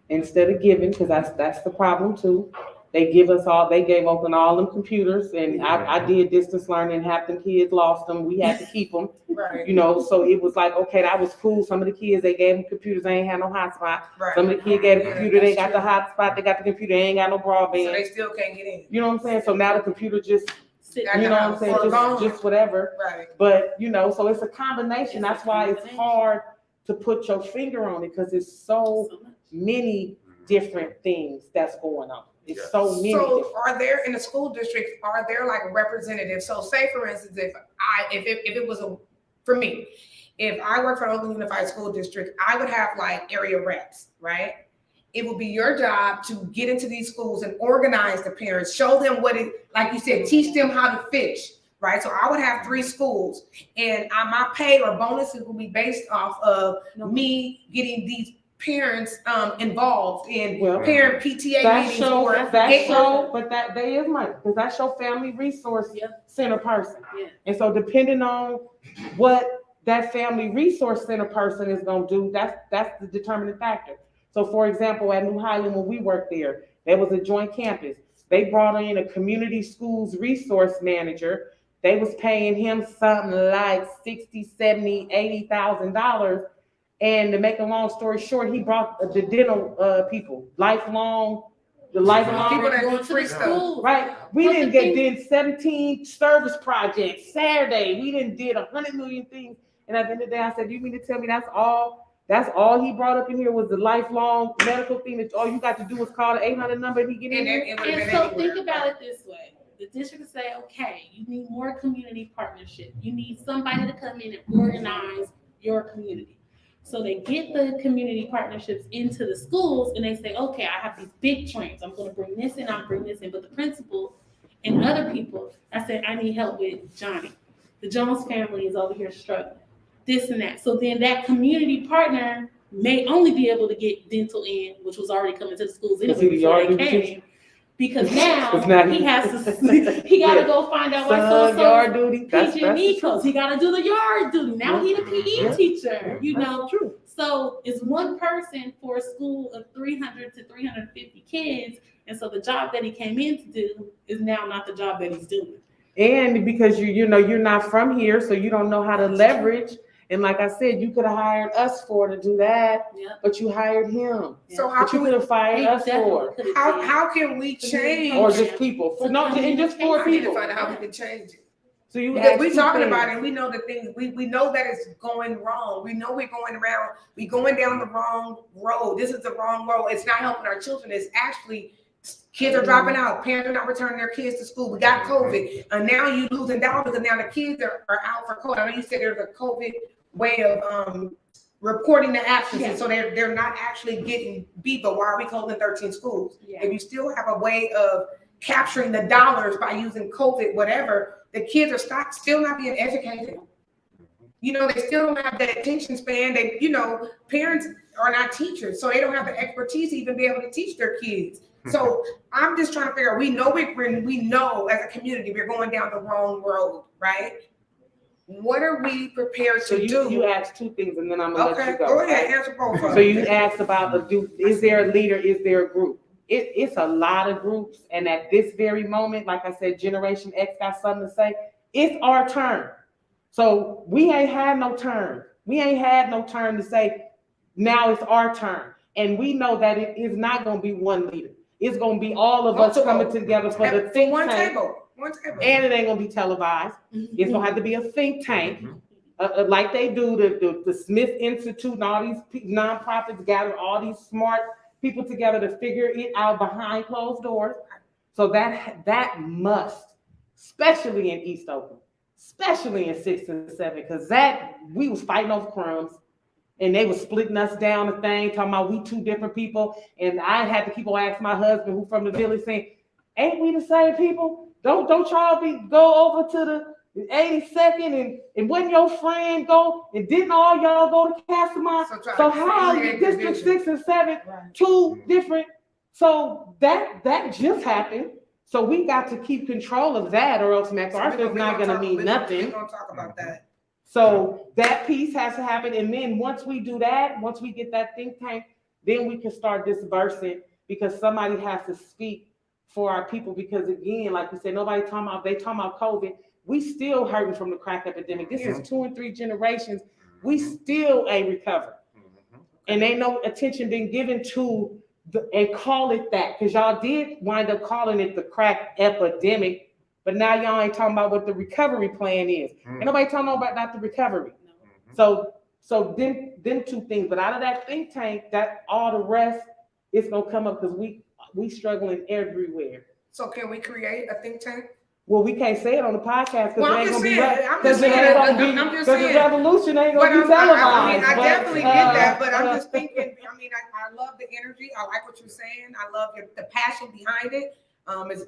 instead of giving, because that's the problem too. They gave Oakland all them computers, and I did distance learning. Half them kids lost them. We had to keep them, Right. So it was like, okay, that was cool. Some of the kids, they gave them computers, they ain't had no hotspot. Right. Some of the kids got a Yeah, computer, they that's got the hotspot, they got the computer, they ain't got no broadband. So they still can't get in. You know what I'm saying? So now the computer just, Sit At you the know what I'm house saying, for long. just whatever. Right. But, so it's a combination. It's That's a why it's combination. hard to put your finger on it, because it's so so much. many different things that's going on. It's Yes. so many. So are there in the school district, are there like representatives? So say for instance, if it was for me, if I work for Oakland Unified School District, I would have like area reps, right? It would be your job to get into these schools and organize the parents, show them what it, like you said, teach them how to fish, right? So I would have 3 schools, and my pay or bonuses will be based off of me getting these parents involved in parent PTA meetings. But that they is money, because that's your family resource center person. Yeah. And so depending on what that family resource center person is gonna do, that's the determining factor. So for example, at New Highland, when we worked there was a joint campus. They brought in a community schools resource manager. They was paying him something like $60,000, $70,000, $80,000. And to make a long story short, he brought the dental people, lifelong People that do free stuff. right? We did 17 service projects Saturday. We did 100 million things. And at the end of the day, I said, you mean to tell me that's all he brought up in here was the lifelong medical thing that all you got to do was call the 800 number and he get in there? And so think about it this way. The district say, okay, you need more community partnership. You need somebody to come in and organize your community. So they get the community partnerships into the schools and they say, okay, I have these big trains. I'm going to bring this in, I'm bringing this in. But the principal and other people, I said, I need help with Johnny. The Jones family is over here struggling. This and that. So then that community partner may only be able to get dental in, which was already coming to the schools anyway before they came. Because now he has to, he got to go find out what yard duty. PG&E codes. He got to do the yard duty. Now he's a PE teacher, That's true. So it's one person for a school of 300 to 350 kids. And so the job that he came in to do is now not the job that he's doing. And because you're not from here, so you don't know how to leverage. And like I said, you could have hired us to do that, but you hired him. So how you could have fired us for? How can we change? Or just people? And just 4 We need to people. find out how we can change it. So you Because we're talking about it, and we know the things, we know that it's going wrong. We know we're going down the wrong road. This is the wrong road. It's not helping our children. It's actually, kids are dropping out. Parents are not returning their kids to school. We got COVID. And now you losing dollars because now the kids are out for COVID. I know you said there's a COVID way of reporting the absences. So they're not actually getting beat, but why are we closing 13 schools? If you still have a way of capturing the dollars by using COVID, whatever, the kids are still not being educated. They still don't have that attention span. Parents are not teachers, so they don't have the expertise to even be able to teach their kids. So I'm just trying to figure out, we know as a community, we're going down the wrong road, right? What are we prepared to do? You asked 2 things, and then I'm gonna let you go. Go ahead, answer both of them. So you asked about is there a leader? Is there a group? It's a lot of groups, and at this very moment, like I said, Generation X got something to say. It's our turn. So we ain't had no turn. We ain't had no turn to say, now it's our turn. And we know that it is not going to be one leader. It's going to be all of us coming together for the think one tank. table. And it ain't going to be televised. It's going to have to be a think tank, like they do, the Smith Institute and all these nonprofits gather all these smart people together to figure it out behind closed doors. So that must, especially in East Oakland, especially in 6 and 7, because we was fighting those crumbs. And they were splitting us down the thing, talking about we two different people. And I had to keep on asking my husband, who from the village, saying, ain't we the same people? Don't y'all go over to the 82nd and when your friend go, and didn't all y'all go to Casamont? So how are you District 6 and 7, two different? So that just happened. So we got to keep control of that, or else MacArthur is not gonna mean nothing. We're gonna talk about that. So that piece has to happen. And then once we do that, once we get that think tank, then we can start dispersing, because somebody has to speak for our people. Because again, like we said, they talking about COVID. We still hurting from the crack epidemic. This is 2 and 3 generations. We still ain't recovered. And ain't no attention been given to and call it that. Because y'all did wind up calling it the crack epidemic. But now y'all ain't talking about what the recovery plan is. Ain't nobody talking about the recovery. So them two things. But out of that think tank, that all the rest is gonna come up, because we struggling everywhere. So can we create a think tank? Well, we can't say it on the podcast because it ain't gonna be right. I'm just saying. The revolution ain't gonna be televised. I definitely get that, but I'm just thinking. I love the energy. I like what you're saying. I love the passion behind it.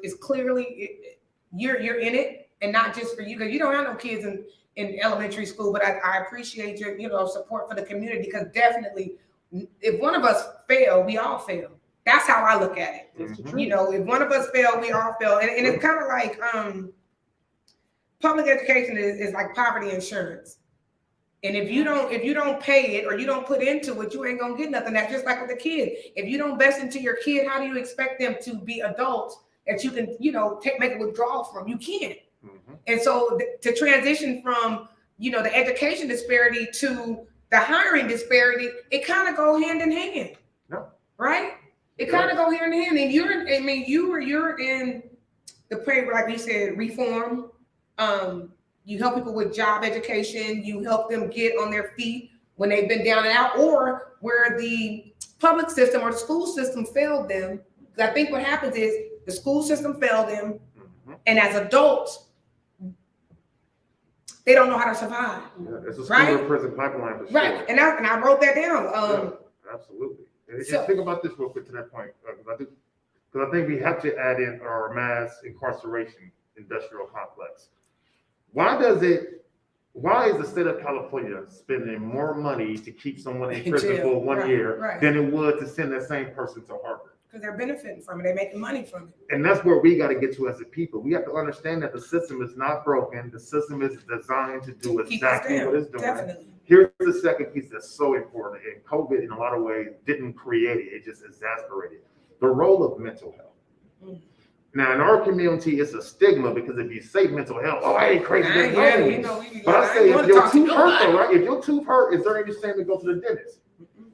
It's clearly. You're in it, and not just for you, because you don't have no kids in elementary school, but I appreciate your support for the community, because definitely if one of us fail, we all fail. That's how I look at it. If one of us fail, we all fail. And it's kind of like public education is like poverty insurance. And if you don't pay it or you don't put into it, you ain't gonna get nothing. That's just like with the kid. If you don't invest into your kid, how do you expect them to be adults that you can, make a withdrawal from? You can't. And so to transition from, the education disparity to the hiring disparity, it kind of go hand in hand, right? It kind of go hand in hand. And you're in the prayer, like you said, reform. You help people with job education. You help them get on their feet when they've been down and out, or where the public system or the school system failed them. Because I think what happens is the school system failed them, and as adults, they don't know how to survive. Yeah, it's a school prison pipeline for sure. Right, and I wrote that down. Absolutely. And just think about this real quick to that point, because I think we have to add in our mass incarceration industrial complex. Why is the state of California spending more money to keep someone in prison for 1 year than it would to send that same person to Harvard? Because they're benefiting from it. They're making money from it. And that's where we got to get to as a people. We have to understand that the system is not broken. The system is designed to do exactly what it's doing. Definitely. Here's the second piece that's so important. And COVID, in a lot of ways, didn't create it. It just exasperated the role of mental health. Now, in our community, it's a stigma, because if you say mental health, I ain't crazy. But I say, if your tooth hurt, right? If your tooth hurt, is there any shame to go to the dentist?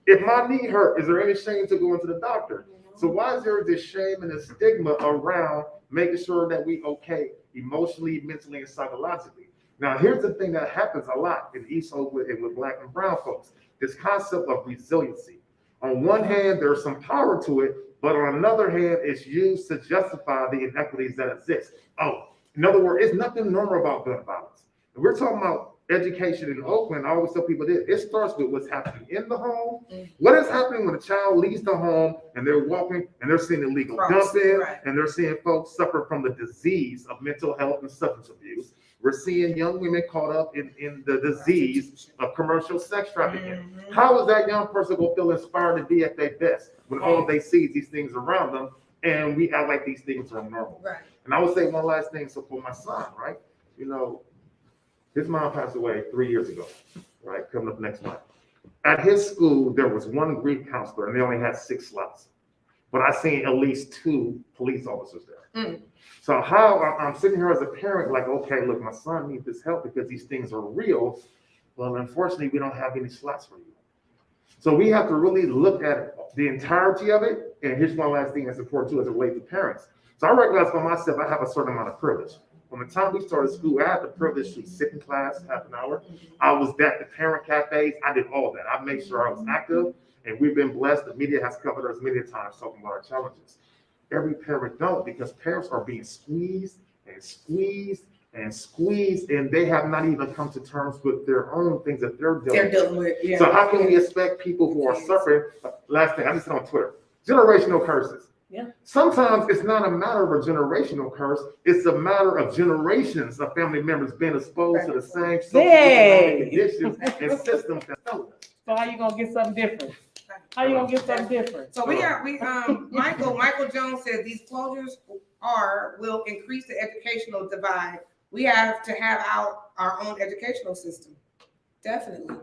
If my knee hurt, is there any shame to go into the doctor? So why is there this shame and this stigma around making sure that we okay emotionally, mentally, and psychologically? Now, here's the thing that happens a lot in East Oakland and with Black and Brown folks, this concept of resiliency. On one hand, there's some power to it, but on another hand, it's used to justify the inequities that exist. In other words, it's nothing normal about gun violence. If we're talking about education in Oakland, I always tell people this: it starts with what's happening in the home. What is happening when a child leaves the home and they're walking and they're seeing illegal dumping, and they're seeing folks suffer from the disease of mental health and substance abuse. We're seeing young women caught up in the disease of commercial sex trafficking. How is that young person going to feel inspired to be at their best when all they see is these things around them, and we act like these things are normal? And I would say one last thing. So for my son, right, his mom passed away 3 years ago, right? Coming up next month. At his school, there was one grief counselor, and they only had 6 slots. but I seen at least 2 police officers there. Mm. So how I'm sitting here as a parent, like, okay, look, my son needs this help because these things are real. Well, unfortunately, we don't have any slots for you. So we have to really look at the entirety of it. And here's one last thing that's important too, as it relates to parents. So I recognize for myself, I have a certain amount of privilege. From the time we started school, I had the privilege to sit in class half an hour. I was at the parent cafes. I did all that. I made sure I was active, and we've been blessed. The media has covered us many times talking about our challenges. Every parent don't, because parents are being squeezed and squeezed and squeezed, and they have not even come to terms with their own things that they're dealing with. Yeah. So how can we expect people who are suffering? Last thing, I just said on Twitter, generational curses. Yeah. Sometimes it's not a matter of a generational curse, it's a matter of generations of family members being exposed to the same social conditions and systems that know them. So how you gonna get something different? How you gonna get something different? So Michael Jones says these closures will increase the educational divide. We have to have our own educational system. Definitely.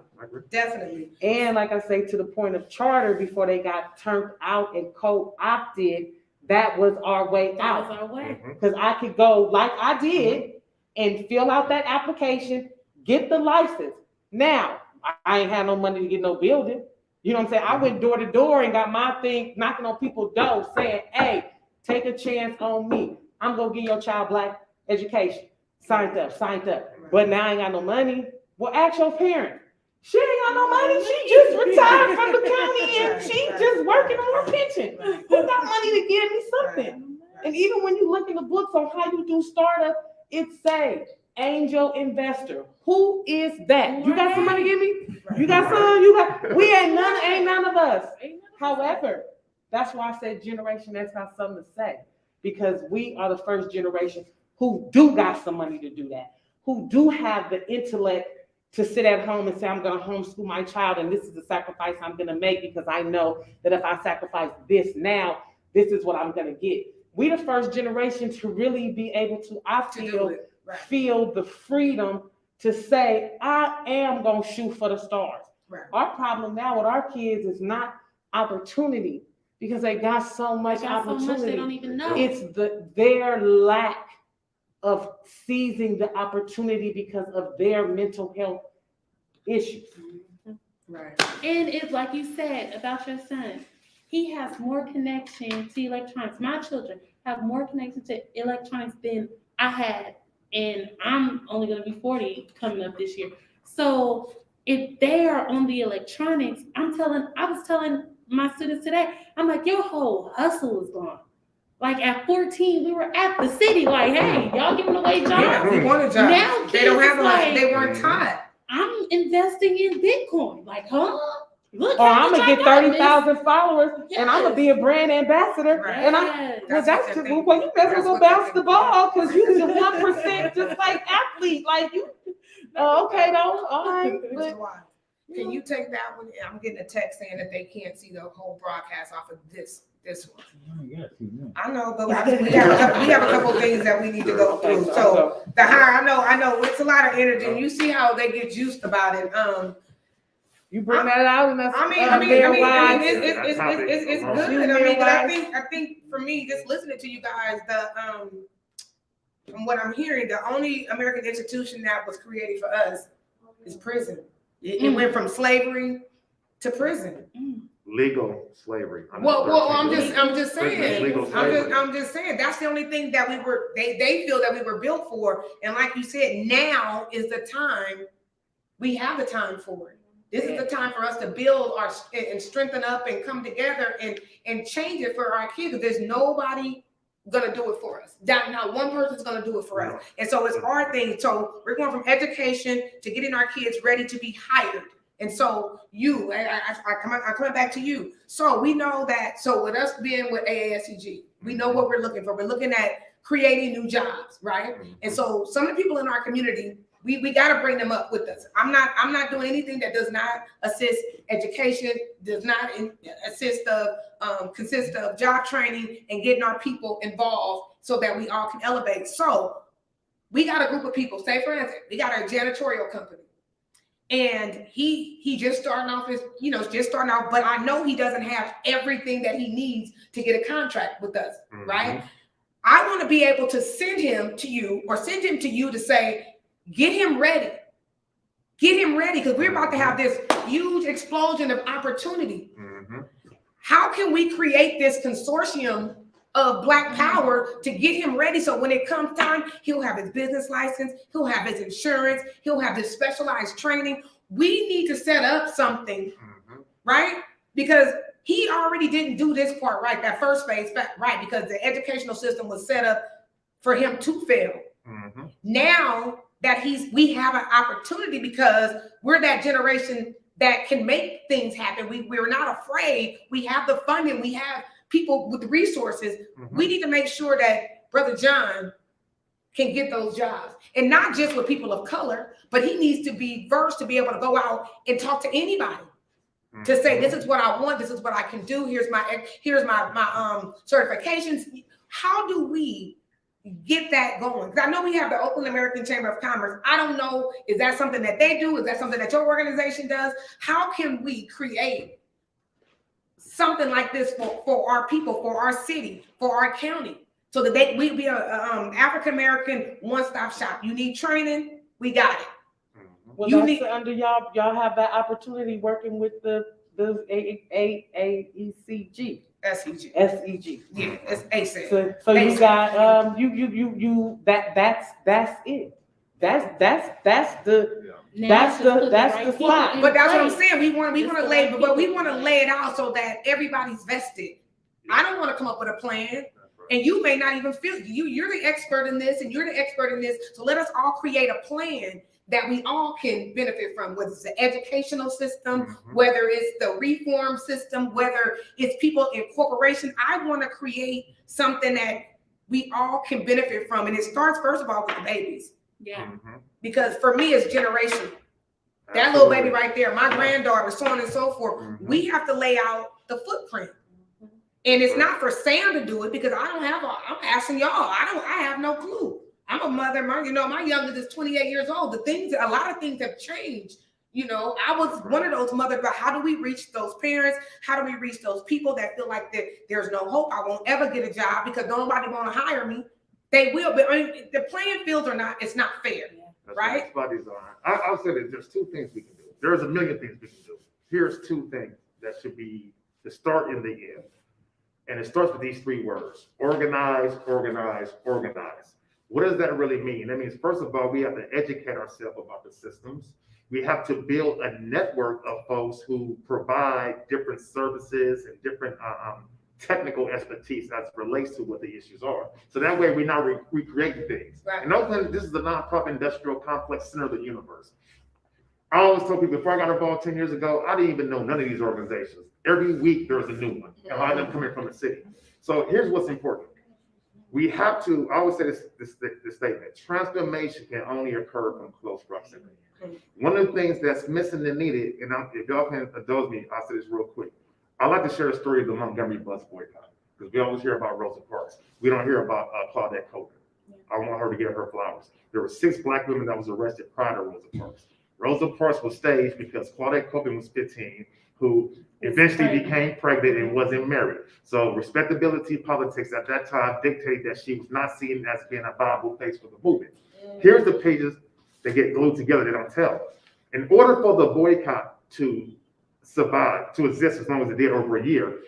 Definitely. And like I say, to the point of charter, before they got turned out and co-opted, that was our way out. That was our way. Because I could go like I did and fill out that application, get the license. Now, I ain't had no money to get no building. You know what I'm saying? I went door to door and got my thing knocking on people's doors saying, hey, take a chance on me. I'm going to give your child Black education. Signed up. But now I ain't got no money. Well, ask your parent. She ain't got no money. She just retired from the county and she just working on her pension. Who got money to give me something? And even when you look in the books on how you do startup, it say angel investor. Who is that? You got some money to give me? You got some? We ain't none of us. However, that's why I said Generation X got something to say, because we are the first generation who do got some money to do that, who do have the intellect to sit at home and say, I'm going to homeschool my child, and this is the sacrifice I'm going to make because I know that if I sacrifice this now, this is what I'm going to get. We the first generation to really be able to, feel the freedom to say, I am going to shoot for the stars. Right. Our problem now with our kids is not opportunity, because they got so much opportunity. So much they don't even know. It's their lack of seizing the opportunity because of their mental health issues. Right. And it's like you said about your son. He has more connection to electronics. My children have more connection to electronics than I had. And I'm only going to be 40 coming up this year. So if they are on the electronics, I was telling my students today, I'm like, your whole hustle is gone. Like at 14, we were at the city, like, hey, y'all giving away jobs. Yeah, we want a job. Now they don't have like, they weren't taught. I'm investing in Bitcoin. Like, huh? Look, I'm gonna get 30,000 followers, and I'm gonna be a brand ambassador. Right. And you better go bounce the ball because you the 1% just like athlete, like you. Okay, though. All right. Can you take that one? I'm getting a text saying that they can't see the whole broadcast off of this one. I know, but we have a couple things that we need to go through. So the hire, I know it's a lot of energy. And you see how they get juiced about it. You bring that out, and that's it's good. I mean, but I think for me, just listening to you guys, from what I'm hearing, the only American institution that was created for us is prison. It went from slavery to prison. Legal slavery. I'm just saying. I'm just saying that's the only thing that they feel that we were built for. And like you said, now is the time. We have the time for it. This is the time for us to build and strengthen up and come together and change it for our kids. There's nobody gonna do it for us. Not one person's gonna do it for us. And so it's our thing. So we're going from education to getting our kids ready to be hired. And so I'm coming back to you. So we know that. So with us being with AASCG, we know what we're looking for. We're looking at creating new jobs, right? And so some of the people in our community, we got to bring them up with us. I'm not doing anything that does not assist education, does not consist of job training and getting our people involved so that we all can elevate. So we got a group of people. Say for instance, we got a janitorial company. And he just starting off but I know he doesn't have everything that he needs to get a contract with us, right? I want to be able to send him to you or send him to you to say, get him ready. Get him ready, because we're about to have this huge explosion of opportunity. How can we create this consortium of Black power to get him ready so when it comes time, he'll have his business license, he'll have his insurance, he'll have this specialized training. We need to set up something, right? Because he already didn't do this part right, that first phase, right? Because the educational system was set up for him to fail. Now that we have an opportunity because we're that generation that can make things happen. We're not afraid. We have the funding. We have people with resources. We need to make sure that Brother John can get those jobs, and not just with people of color, but he needs to be versed to be able to go out and talk to anybody to say, this is what I want, this is what I can do, here's my certifications. How do we get that going? Because I know we have the Oakland American Chamber of Commerce. I don't know, is that something that they do? Is that something that your organization does? How can we create something like this for our people, for our city, for our county, so that we be a African American one-stop shop? You need training, we got it. Well, that's under y'all have that opportunity working with the AECG. SEG. SEG. Yeah, it's ASAP. So you got that's it. That's the slot. But that's what I'm saying. We want to lay it out so that everybody's vested. I don't want to come up with a plan, and you may not even feel you're the expert in this, and you're the expert in this. So let us all create a plan that we all can benefit from, whether it's the educational system, whether it's the reform system, whether it's people in corporations. I want to create something that we all can benefit from. And it starts, first of all, with the babies. Yeah. Because for me, it's generational. That little baby right there, my granddaughter, so on and so forth. We have to lay out the footprint. And it's not for Sam to do it, because I'm asking y'all, I have no clue. I'm a mother, my youngest is 28 years old. A lot of things have changed. I was one of those mothers, but how do we reach those parents? How do we reach those people that feel like that there's no hope? I won't ever get a job because nobody want to hire me. They will, but the playing fields it's not fair, right? I'll say that there's two things we can do. There's a million things we can do. Here's two things that should be the start and the end. And it starts with these three words: organize, organize, organize. What does that really mean? That means, first of all, we have to educate ourselves about the systems. We have to build a network of folks who provide different services and different technical expertise as it relates to what the issues are. So that way we're not recreating things. Right. In Oakland, this is the nonprofit industrial complex center of the universe. I always tell people, before I got involved 10 years ago, I didn't even know none of these organizations. Every week there was a new one, and a lot of them coming from the city. So here's what's important. We have to, I always say this statement: transformation can only occur from close proximity. One of the things that's missing and needed, and if y'all can indulge me, I'll say this real quick. I like to share the story of the Montgomery Bus Boycott, because we always hear about Rosa Parks. We don't hear about Claudette Colvin. I want her to get her flowers. There were 6 Black women that was arrested prior to Rosa Parks. Rosa Parks was staged because Claudette Colvin was 15, who eventually became pregnant and wasn't married. So respectability politics at that time dictated that she was not seen as being a viable face for the movement. Here's the pages that get glued together, they don't tell. In order for the boycott to survive, to exist as long as it did over a year,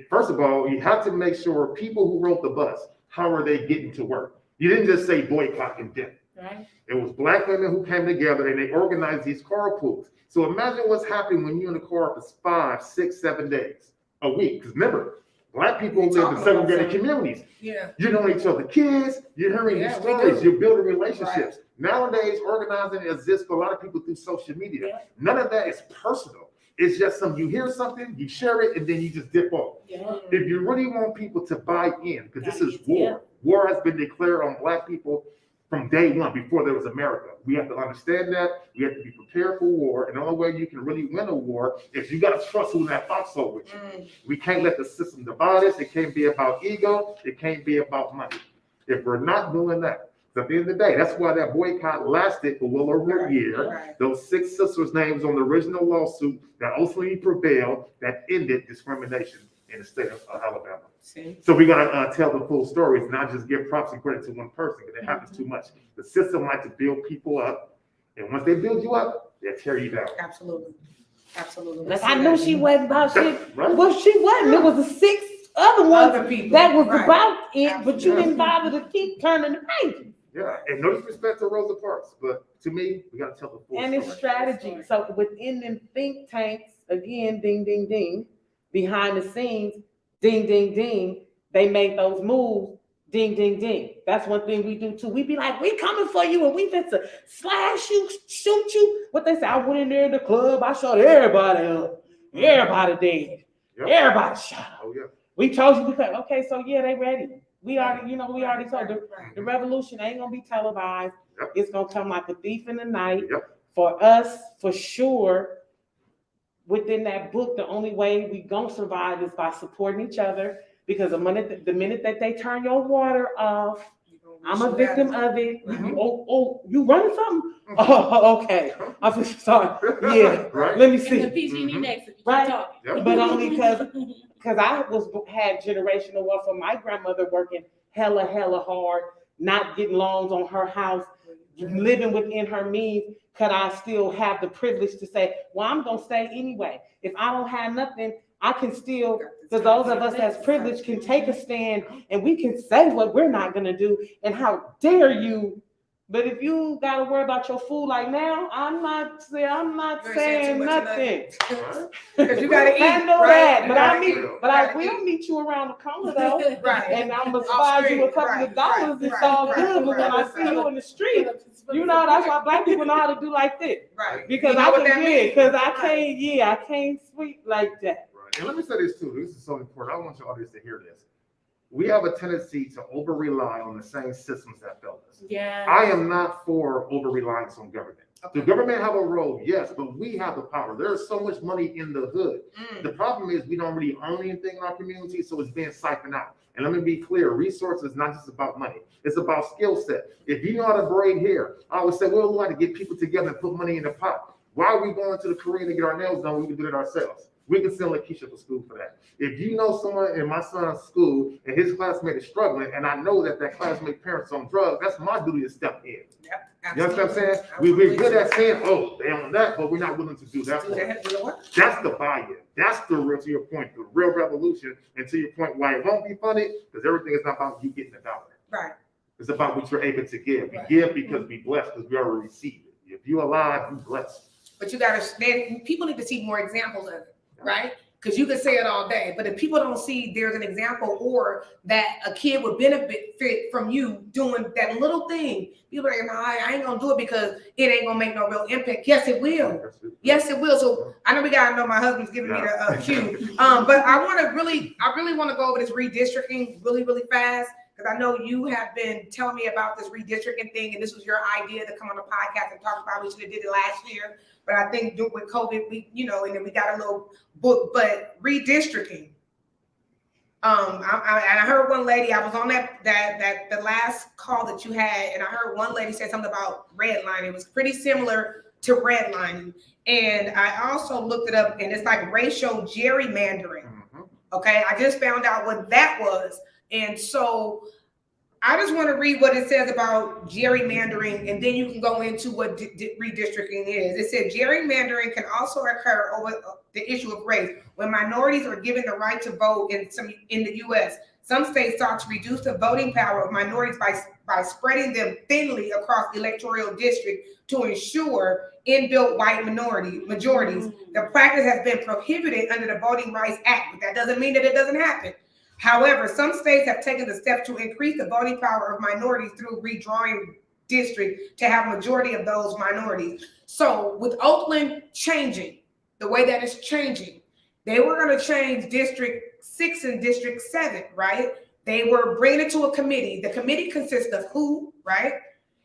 first of all, you have to make sure people who rode the bus, how are they getting to work? You didn't just say boycott and dip. Right. It was Black women who came together and they organized these carpools. So imagine what's happening when you're in the car for 5, 6, 7 days a week. Because remember, Black people live in segregated communities. Yeah. You know each other kids, you're hearing these stories, you're building relationships. Right. Nowadays, organizing exists for a lot of people through social media. Yeah. None of that is personal. It's just you hear something, you share it, and then you just dip off. Yeah. If you really want people to buy in, because this is war. Yeah. War has been declared on Black people from day one, before there was America. We have to understand that. We have to be prepared for war. And the only way you can really win a war is you got to trust who's in that foxhole with you. We can't let the system divide us. It can't be about ego. It can't be about money. If we're not doing that, So at the end of the day, that's why that boycott lasted for well over a year. Right. Those 6 sisters' names on the original lawsuit that ultimately prevailed, that ended discrimination in the state of Alabama. See? So we gotta tell the full stories, not just give props and credit to one person, because it happens too much. The system likes to build people up, and once they build you up, they'll tear you down. Absolutely. Absolutely. Like, I knew she wasn't about shit. Right. Well, she wasn't. There was the 6 other ones Other people. that was Right. about it, but you didn't Absolutely. bother to keep turning the pages. Yeah, and no disrespect to Rosa Parks, but to me, we gotta tell the full And it's story. strategy. So within them think tanks, again, ding, ding, ding, behind the scenes, ding, ding, ding, they make those moves, ding, ding, ding. That's one thing we do too. We be like, we coming for you and we fit to slash you, shoot you. What they say, I went in there in the club, I shot everybody up. Everybody dead. Yep. Everybody shot up. Oh, yeah. We told you, because, okay, so yeah, they ready. We already, we already told them. Right. The revolution ain't gonna be televised. Yep. It's gonna come like a thief in the night. Yep. For us, for sure, within that book, the only way we gonna survive is by supporting each other. Because the minute that they turn your water off, I'm a victim of it. Mhm. Oh, you running something? Oh, okay. I'm sorry. Yeah. Right. Let me And the see. PG&E Mhm. next. If you keep Right. talking. Yep. But only because I had generational wealth from my grandmother working hella hard, not getting loans on her house, living within her means. Could I still have the privilege to say, well, I'm gonna stay anyway? If I don't have nothing, I can still, because those of us that's privileged can take a stand and we can say what we're not gonna do. And how dare you? But if you gotta worry about your food like now, I'm not You ain't saying saying too much of nothing. Right. Because you gotta eat. I know right? that, You but gotta I meet, eat. but I You will gotta eat. meet you around the corner though. Right. And I'm gonna Off slide you a street, couple right, of dollars. right, It's all right, good. But when I right, see you right. in the street, that's why black people know how to do like this. Right. Because You know I what that can means. because I Right. can't, I can't sweep like that. Right. And let me say this too. This is so important. I want your audience to hear this. We have a tendency to over-rely on the same systems that failed us. Yeah. I am not for over-reliance on government. Okay. The government have a role, yes, but we have the power. There is so much money in the hood. The problem is we don't really own anything in our community, so it's being siphoned out. And let me be clear, resources is not just about money. It's about skill set. If you know how to braid hair, I would say, well, we want to get people together and put money in the pot. Why are we going to the Korean to get our nails done when we can do it ourselves? We can send Lakeisha for school for that. If you know someone in my son's school and his classmate is struggling, and I know that classmate parents on drugs, that's my duty to step in. Yep. You know what I'm saying? Absolutely. We're good at saying, oh, they own that, but we're not willing to do that. Do that, do the work. That's the buy-in. That's the real, to your point, the real revolution. And to your point, why it won't be funded, because everything is not about you getting a dollar. Right. It's about what you're able to give. We Right. give because we blessed, because we already receive it. If you're alive, you blessed. But you gotta, people need to see more examples of it, right? Because you can say it all day, but if people don't see there's an example or that a kid would benefit from you doing that little thing, people are like, no, I ain't gonna do it because it ain't gonna make no real impact. Yes, it will. Yes, it will. So I know we gotta know my husband's giving me the cue. But I really want to go over this redistricting really fast. Because I know you have been telling me about this redistricting thing, and this was your idea to come on the podcast and talk about. We should have did it last year, but I think with COVID, and then we got a little book. But redistricting, and I heard one lady. I was on that the last call that you had, and I heard one lady say something about redlining. It was pretty similar to redlining, and I also looked it up, and it's like racial gerrymandering. Mm-hmm. Okay, I just found out what that was. And so I just want to read what it says about gerrymandering, and then you can go into what redistricting is. It said gerrymandering can also occur over the issue of race when minorities are given the right to vote in the U.S. Some states sought to reduce the voting power of minorities by spreading them thinly across the electoral district to ensure inbuilt white majorities. The practice has been prohibited under the Voting Rights Act, but that doesn't mean that it doesn't happen. However, some states have taken the step to increase the voting power of minorities through redrawing districts to have majority of those minorities. So with Oakland changing, the way that it's changing, they were going to change District 6 and District 7, right? They were bringing it to a committee. The committee consists of who, right?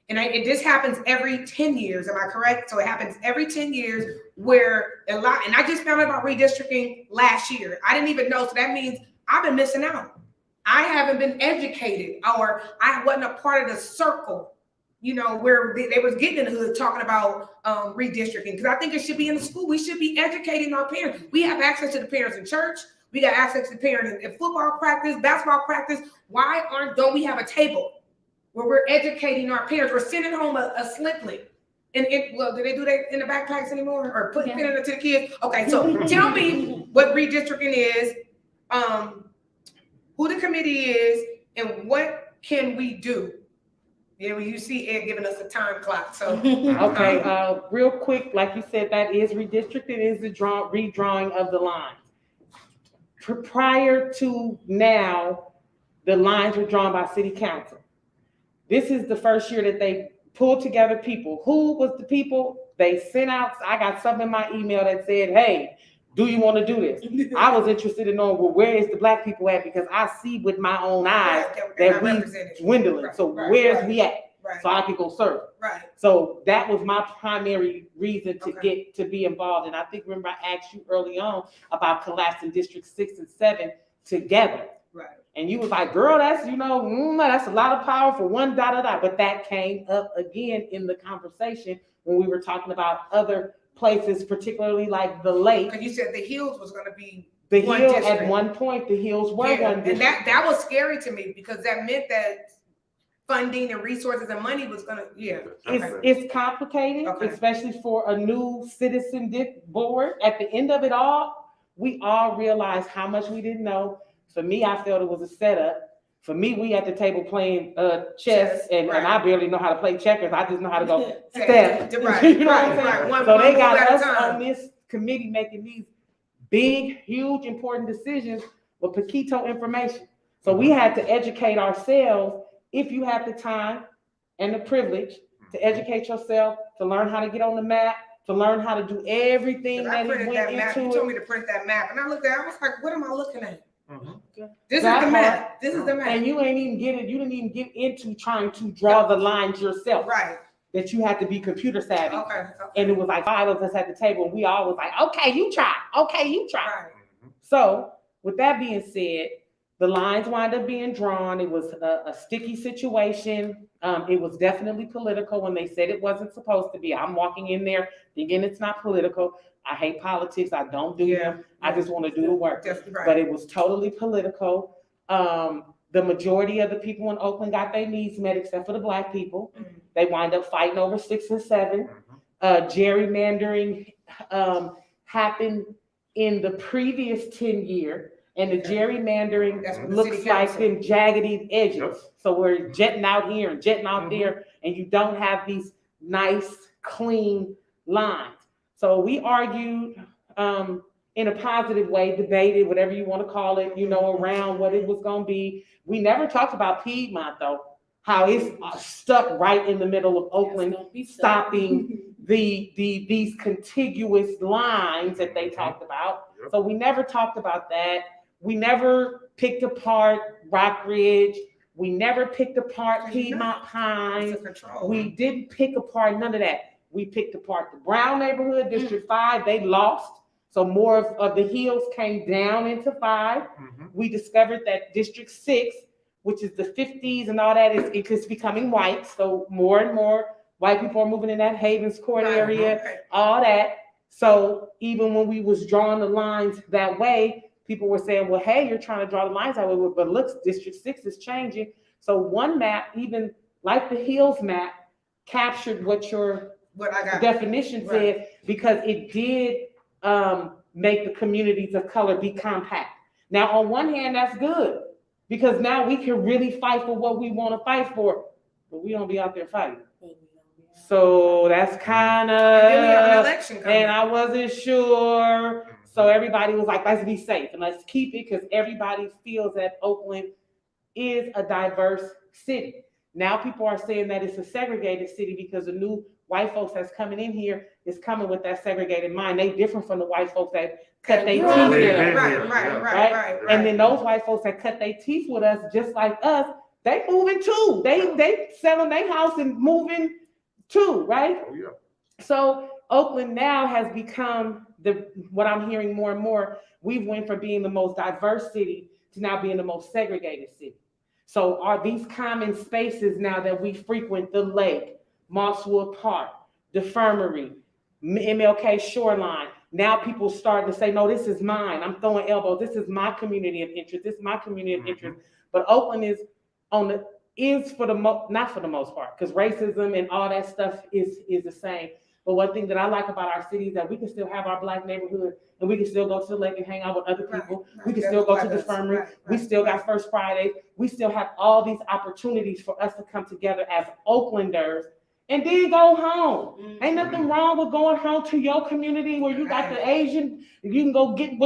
And this happens every 10 years, am I correct? So it happens every 10 years where and I just found out about redistricting last year. I didn't even know, so that means I've been missing out. I haven't been educated, or I wasn't a part of the circle you know, where they was getting in the hood talking about redistricting, because I think it should be in the school. We should be educating our parents. We have access to the parents in church. We got access to the parents in football practice, basketball practice. Why don't we have a table where we're educating our parents? We're sending home a sliplet. And well, do they do that in the backpacks anymore, or putting it into the kids? Okay, so tell me what redistricting is, who the committee is, and what can we do? Yeah, well, you see Ed giving us a time clock. So okay, real quick, like you said, that is redistricting, is the redrawing of the lines. Prior to now, the lines were drawn by city council. This is the first year that they pulled together people. Who was the people? They sent out, I got something in my email that said, hey, do you want to do this? I was interested in knowing, well, where is the Black people at? Because I see with my own eyes that we dwindling. So where's we at? So I could go serve. Right. So that was my primary reason to get to be involved. And I think, remember, I asked you early on about collapsing District 6 and 7 together. Right. And you was like, girl, that's, you know, that's a lot of power for one da. But that came up again in the conversation when we were talking about other places, particularly like the lake. Because you said the Hills was going to be the Hills at one point. The Hills were one district. And that was scary to me, because that meant that funding and resources and money was going to, It's complicated, especially for a new citizen board. At the end of it all, we all realized how much we didn't know. For me, I felt it was a setup. For me, we at the table playing chess, and I barely know how to play checkers. I just know how to go step. Right, you know what I'm saying? So they got us on this committee making these big, huge, important decisions with Paquito information. So we had to educate ourselves. If you have the time and the privilege to educate yourself, to learn how to get on the map, to learn how to do everything that it went into. You told me to print that map, and I looked at it, I was like, what am I looking at? Mm-hmm. This is the map. This is the map. And you ain't even get it. You didn't even get into trying to draw the lines yourself. Right. That you had to be computer savvy. Okay. And it was like 5 of us at the table, and we all was like, okay, you try. Okay, you try. Right. So with that being said, the lines wound up being drawn. It was a sticky situation. It was definitely political when they said it wasn't supposed to be. I'm walking in there thinking it's not political. I hate politics. I don't do them. I just want to do the work. Right. But it was totally political. The majority of the people in Oakland got their needs met, except for the Black people. Mm-hmm. They wind up fighting over 6 and 7. Mm-hmm. Gerrymandering happened in the previous 10 year. And the gerrymandering looks like them jaggedy edges. Yep. So we're jetting out here and jetting out there, and you don't have these nice, clean lines. So we argued in a positive way, debated, whatever you want to call it, you know, around what it was going to be. We never talked about Piedmont, though, how it's stuck right in the middle of Oakland, stopping these contiguous lines that they talked about. Yep. So we never talked about that. We never picked apart Rock Ridge. We never picked apart Piedmont Pines. We didn't pick apart none of that. We picked apart the Brown neighborhood, District 5. They lost. So more of the hills came down into 5. Mm-hmm. We discovered that District 6, which is the 50s and all that, is becoming white. So more and more white people are moving in that Havens Court area, all that. So even when we was drawing the lines that way, people were saying, well, hey, you're trying to draw the lines that way, but look, District 6 is changing. So one map, even like the Hills map, captured what I got definition said, because it did make the communities of color be compact. Now, on one hand, that's good, because now we can really fight for what we want to fight for, but we don't be out there fighting. So that's kind of, and I wasn't sure. So everybody was like, let's be safe and let's keep it, because everybody feels that Oakland is a diverse city. Now people are saying that it's a segregated city because the new white folks that's coming in here is coming with that segregated mind. They different from the white folks that cut their teeth with us. Right. And then those white folks that cut their teeth with us, just like us, they moving too. They selling their house and moving too, right? Oh, yeah. So Oakland now has become what I'm hearing more and more, we went from being the most diverse city to now being the most segregated city. So are these common spaces now that we frequent, the lake, Mosswood Park, the Infirmary, MLK Shoreline, now people starting to say, no, this is mine. I'm throwing elbows. This is my community of interest. This is my community of interest. But Oakland is for the not for the most part, because racism and all that stuff is the same. But one thing that I like about our city is that we can still have our Black neighborhood, and we can still go to the lake and hang out with other people. Right. We can still go to the Infirmary. We still got First Fridays. We still have all these opportunities for us to come together as Oaklanders and then go home. Ain't nothing wrong with going home to your community where you got the Asian, you can go get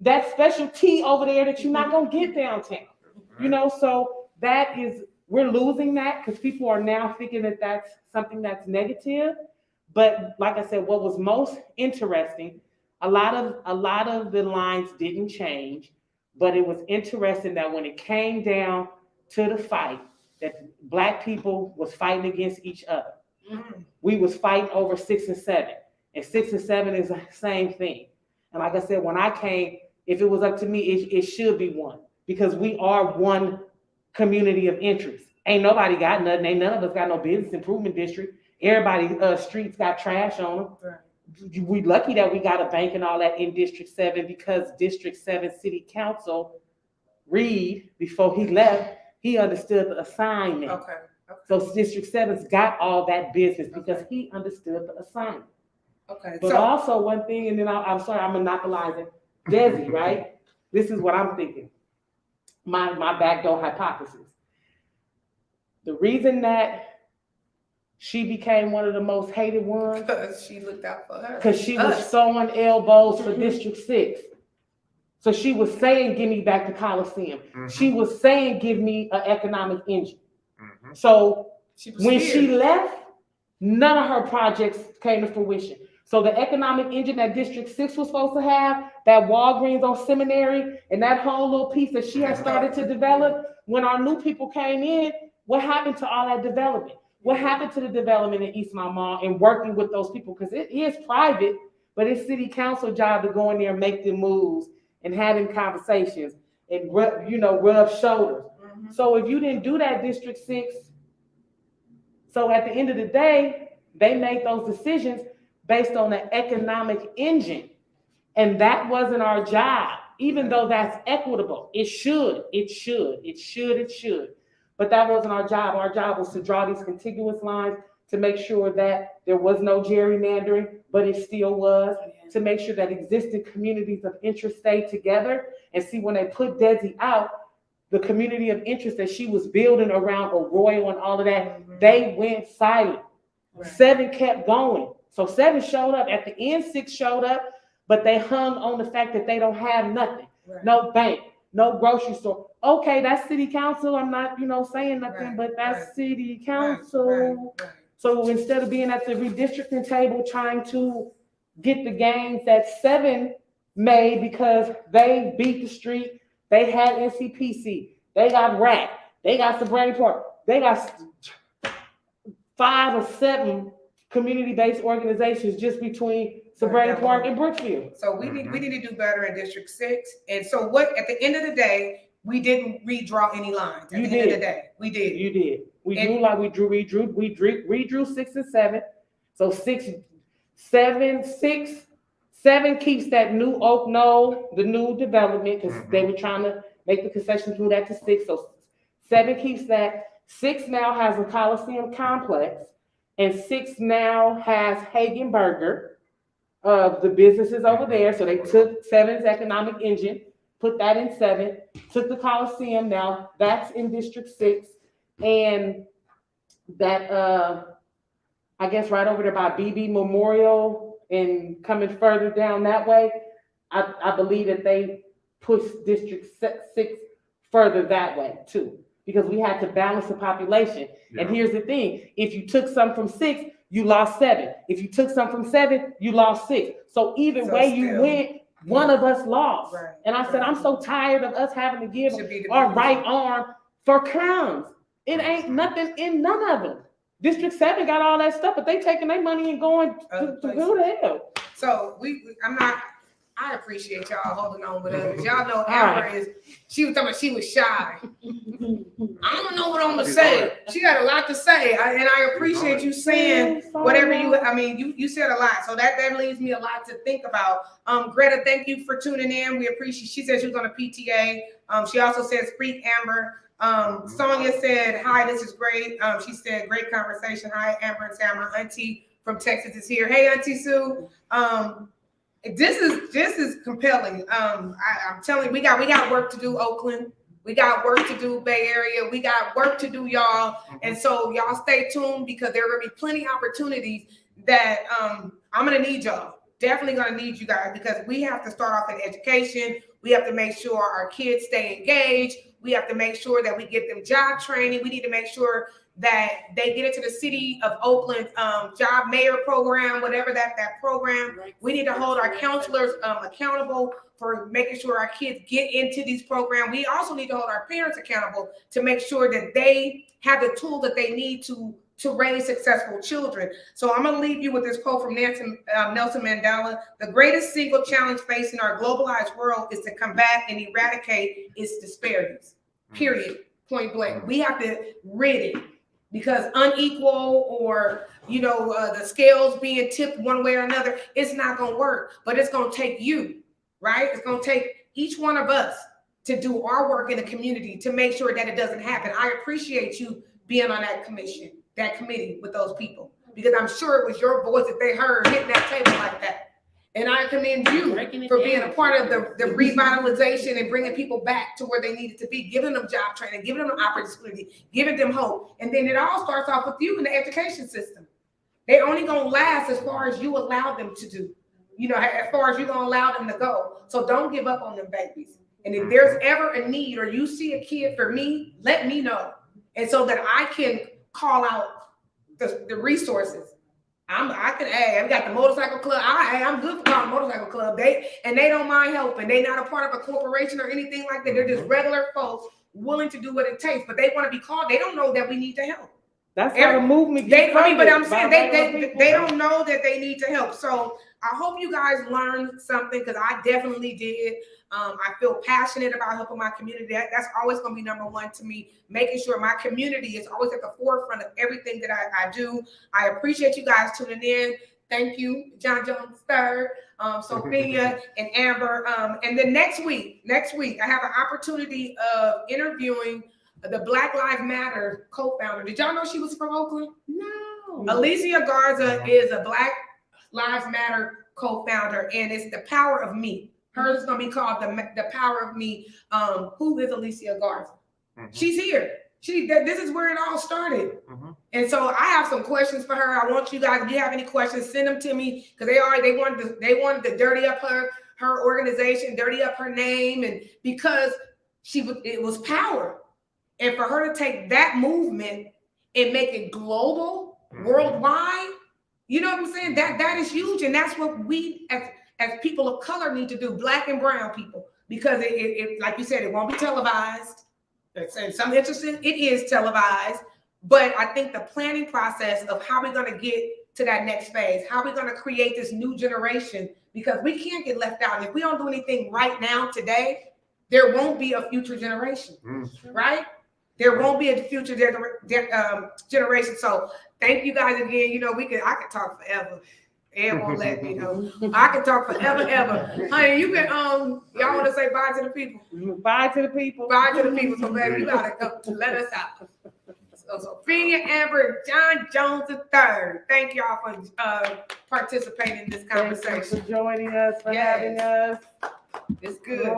that special tea over there that you're not gonna get downtown. So we're losing that because people are now thinking that that's something that's negative. But like I said, what was most interesting, a lot of the lines didn't change, but it was interesting that when it came down to the fight, that Black people was fighting against each other. We was fighting over 6 and 7, and 6 and 7 is the same thing. And like I said, when I came, if it was up to me, it should be one, because we are one community of interest. Ain't nobody got nothing. Ain't none of us got no business improvement district. Everybody streets got trash on them. Right. We lucky that we got a bank and all that in District 7, because District 7 City Council, Reed, before he left, he understood the assignment. Okay. So District 7's got all that business because he understood the assignment. Okay. But also one thing, and then I'm sorry, I'm monopolizing. Desi, right? This is what I'm thinking. My backdoor hypothesis. The reason that she became one of the most hated ones, because she looked out for her. Because she was throwing elbows for District 6. So she was saying, give me back the Coliseum. She was saying, give me an economic engine. So when she left, none of her projects came to fruition. So the economic engine that District 6 was supposed to have, that Walgreens on Seminary, and that whole little piece that she had started to develop, when our new people came in, what happened to all that development? What happened to the development in East Mall and working with those people? Because it is private, but it's city council job to go in there and make them moves and have them conversations and rub shoulders. So if you didn't do that, District 6, so at the end of the day, they made those decisions based on the economic engine. And that wasn't our job, even though that's equitable. It should. But that wasn't our job. Our job was to draw these contiguous lines to make sure that there was no gerrymandering, but it still was, to make sure that existing communities of interest stayed together. And see, when they put Desi out, the community of interest that she was building around Arroyo and all of that, they went silent. 7 kept going. So 7 showed up. At the end, 6 showed up, but they hung on the fact that they don't have nothing. No bank, no grocery store. Okay, that's city council. I'm not, saying nothing, but that's city council. So instead of being at the redistricting table trying to get the gains that 7 made because they beat the street, they had NCPC, they got RAC, they got Sobrani Park, they got 5 or 7 community-based organizations just between Sobrani Park and Brookfield. So we need to do better in District 6. And so at the end of the day, we didn't redraw any lines. At the end of the day, we did. You did. We redrew 6 and 7. So 7 keeps that new Oak Knoll, the new development, because they were trying to make the concession through that to 6. So 7 keeps that. 6 now has a Coliseum complex, and 6 now has Hagen Burger of the businesses over there. So they took 7's economic engine, put that in 7, took the Coliseum. Now that's in District 6, and that I guess right over there by BB Memorial and coming further down that way, I believe that they pushed District 6 further that way too, because we had to balance the population. Yeah. And here's the thing: if you took some from 6, you lost 7. If you took some from 7, you lost 6. So either way you went, one of us lost. Right. And I said, I'm so tired of us having to give our right arm for clowns. It ain't nothing in none of them. District 7 got all that stuff, but they taking their money and going to who the hell? So I appreciate y'all holding on with us. Y'all know Amber she was talking about she was shy. I don't know what I'm gonna say. She got a lot to say, and I appreciate you saying whatever you said a lot. So that leaves me a lot to think about. Greta, thank you for tuning in. We appreciate. She said she was on a PTA. She also said speak Amber. Sonia said, hi, this is great. She said, great conversation. Hi, Amber and Sam. My auntie from Texas is here. Hey, Auntie Sue. This is compelling. I'm telling you, we got work to do, Oakland. We got work to do, Bay Area. We got work to do, y'all. And so y'all stay tuned because there are gonna be plenty of opportunities that I'm gonna need y'all. Definitely gonna need you guys because we have to start off in education. We have to make sure our kids stay engaged. We have to make sure that we get them job training. We need to make sure that they get into the city of Oakland job mayor program, whatever that program. We need to hold our counselors accountable for making sure our kids get into these programs. We also need to hold our parents accountable to make sure that they have the tools that they need to raise successful children. So I'm gonna leave you with this quote from Nelson Mandela. The greatest single challenge facing our globalized world is to combat and eradicate its disparities, period, point blank. We have to rid it. Because unequal or, the scales being tipped one way or another, it's not going to work. But it's going to take you, right? It's going to take each one of us to do our work in the community to make sure that it doesn't happen. I appreciate you being on that committee with those people. Because I'm sure it was your voice that they heard hitting that table like that. And I commend you for being a part of the revitalization and bringing people back to where they needed to be, giving them job training, giving them opportunity, giving them hope. And then it all starts off with you in the education system. They only gonna last as far as you allow them to do, as far as you're gonna allow them to go. So don't give up on them babies. And if there's ever a need or you see a kid for me, let me know. And so that I can call out the resources. I got the motorcycle club. I'm good for calling motorcycle club. They don't mind helping. They not a part of a corporation or anything like that. They're just regular folks willing to do what it takes, but they want to be called. They don't know that we need to help. That's how the movement but I'm saying they don't know that they need to help. So I hope you guys learned something because I definitely did. I feel passionate about helping my community. That's always going to be number one to me, making sure my community is always at the forefront of everything that I do. I appreciate you guys tuning in. Thank you, John Jones III, Sophia, and Amber. And then next week, I have an opportunity of interviewing the Black Lives Matter co-founder. Did y'all know she was from Oakland? No. Alicia Garza is a Black Lives Matter co-founder, and it's The Power of Me. Hers is going to be called the Power of Me. Who is Alicia Garza? She's here. This is where it all started. And so I have some questions for her. I want you guys, if you have any questions, send them to me because they wanted to dirty up her organization, dirty up her name, and because it was power. And for her to take that movement and make it global, worldwide, you know what I'm saying? That is huge. And that's what we as people of color need to do, Black and brown people, because it like you said, it won't be televised. In some instances, it is televised. But I think the planning process of how we're going to get to that next phase, how we're going to create this new generation, because we can't get left out. And if we don't do anything right now, today, there won't be a future generation, right? There won't be a future generation. So thank you guys again. I could talk forever. Ed won't let me know. I can talk forever, ever. Honey, you can y'all want to say bye to the people? Bye to the people. Bye to the people. So baby, you gotta go let us out. So Sophia, Amber, John Jones III. Thank y'all for participating in this conversation. Thank you for joining us, for having us. It's good.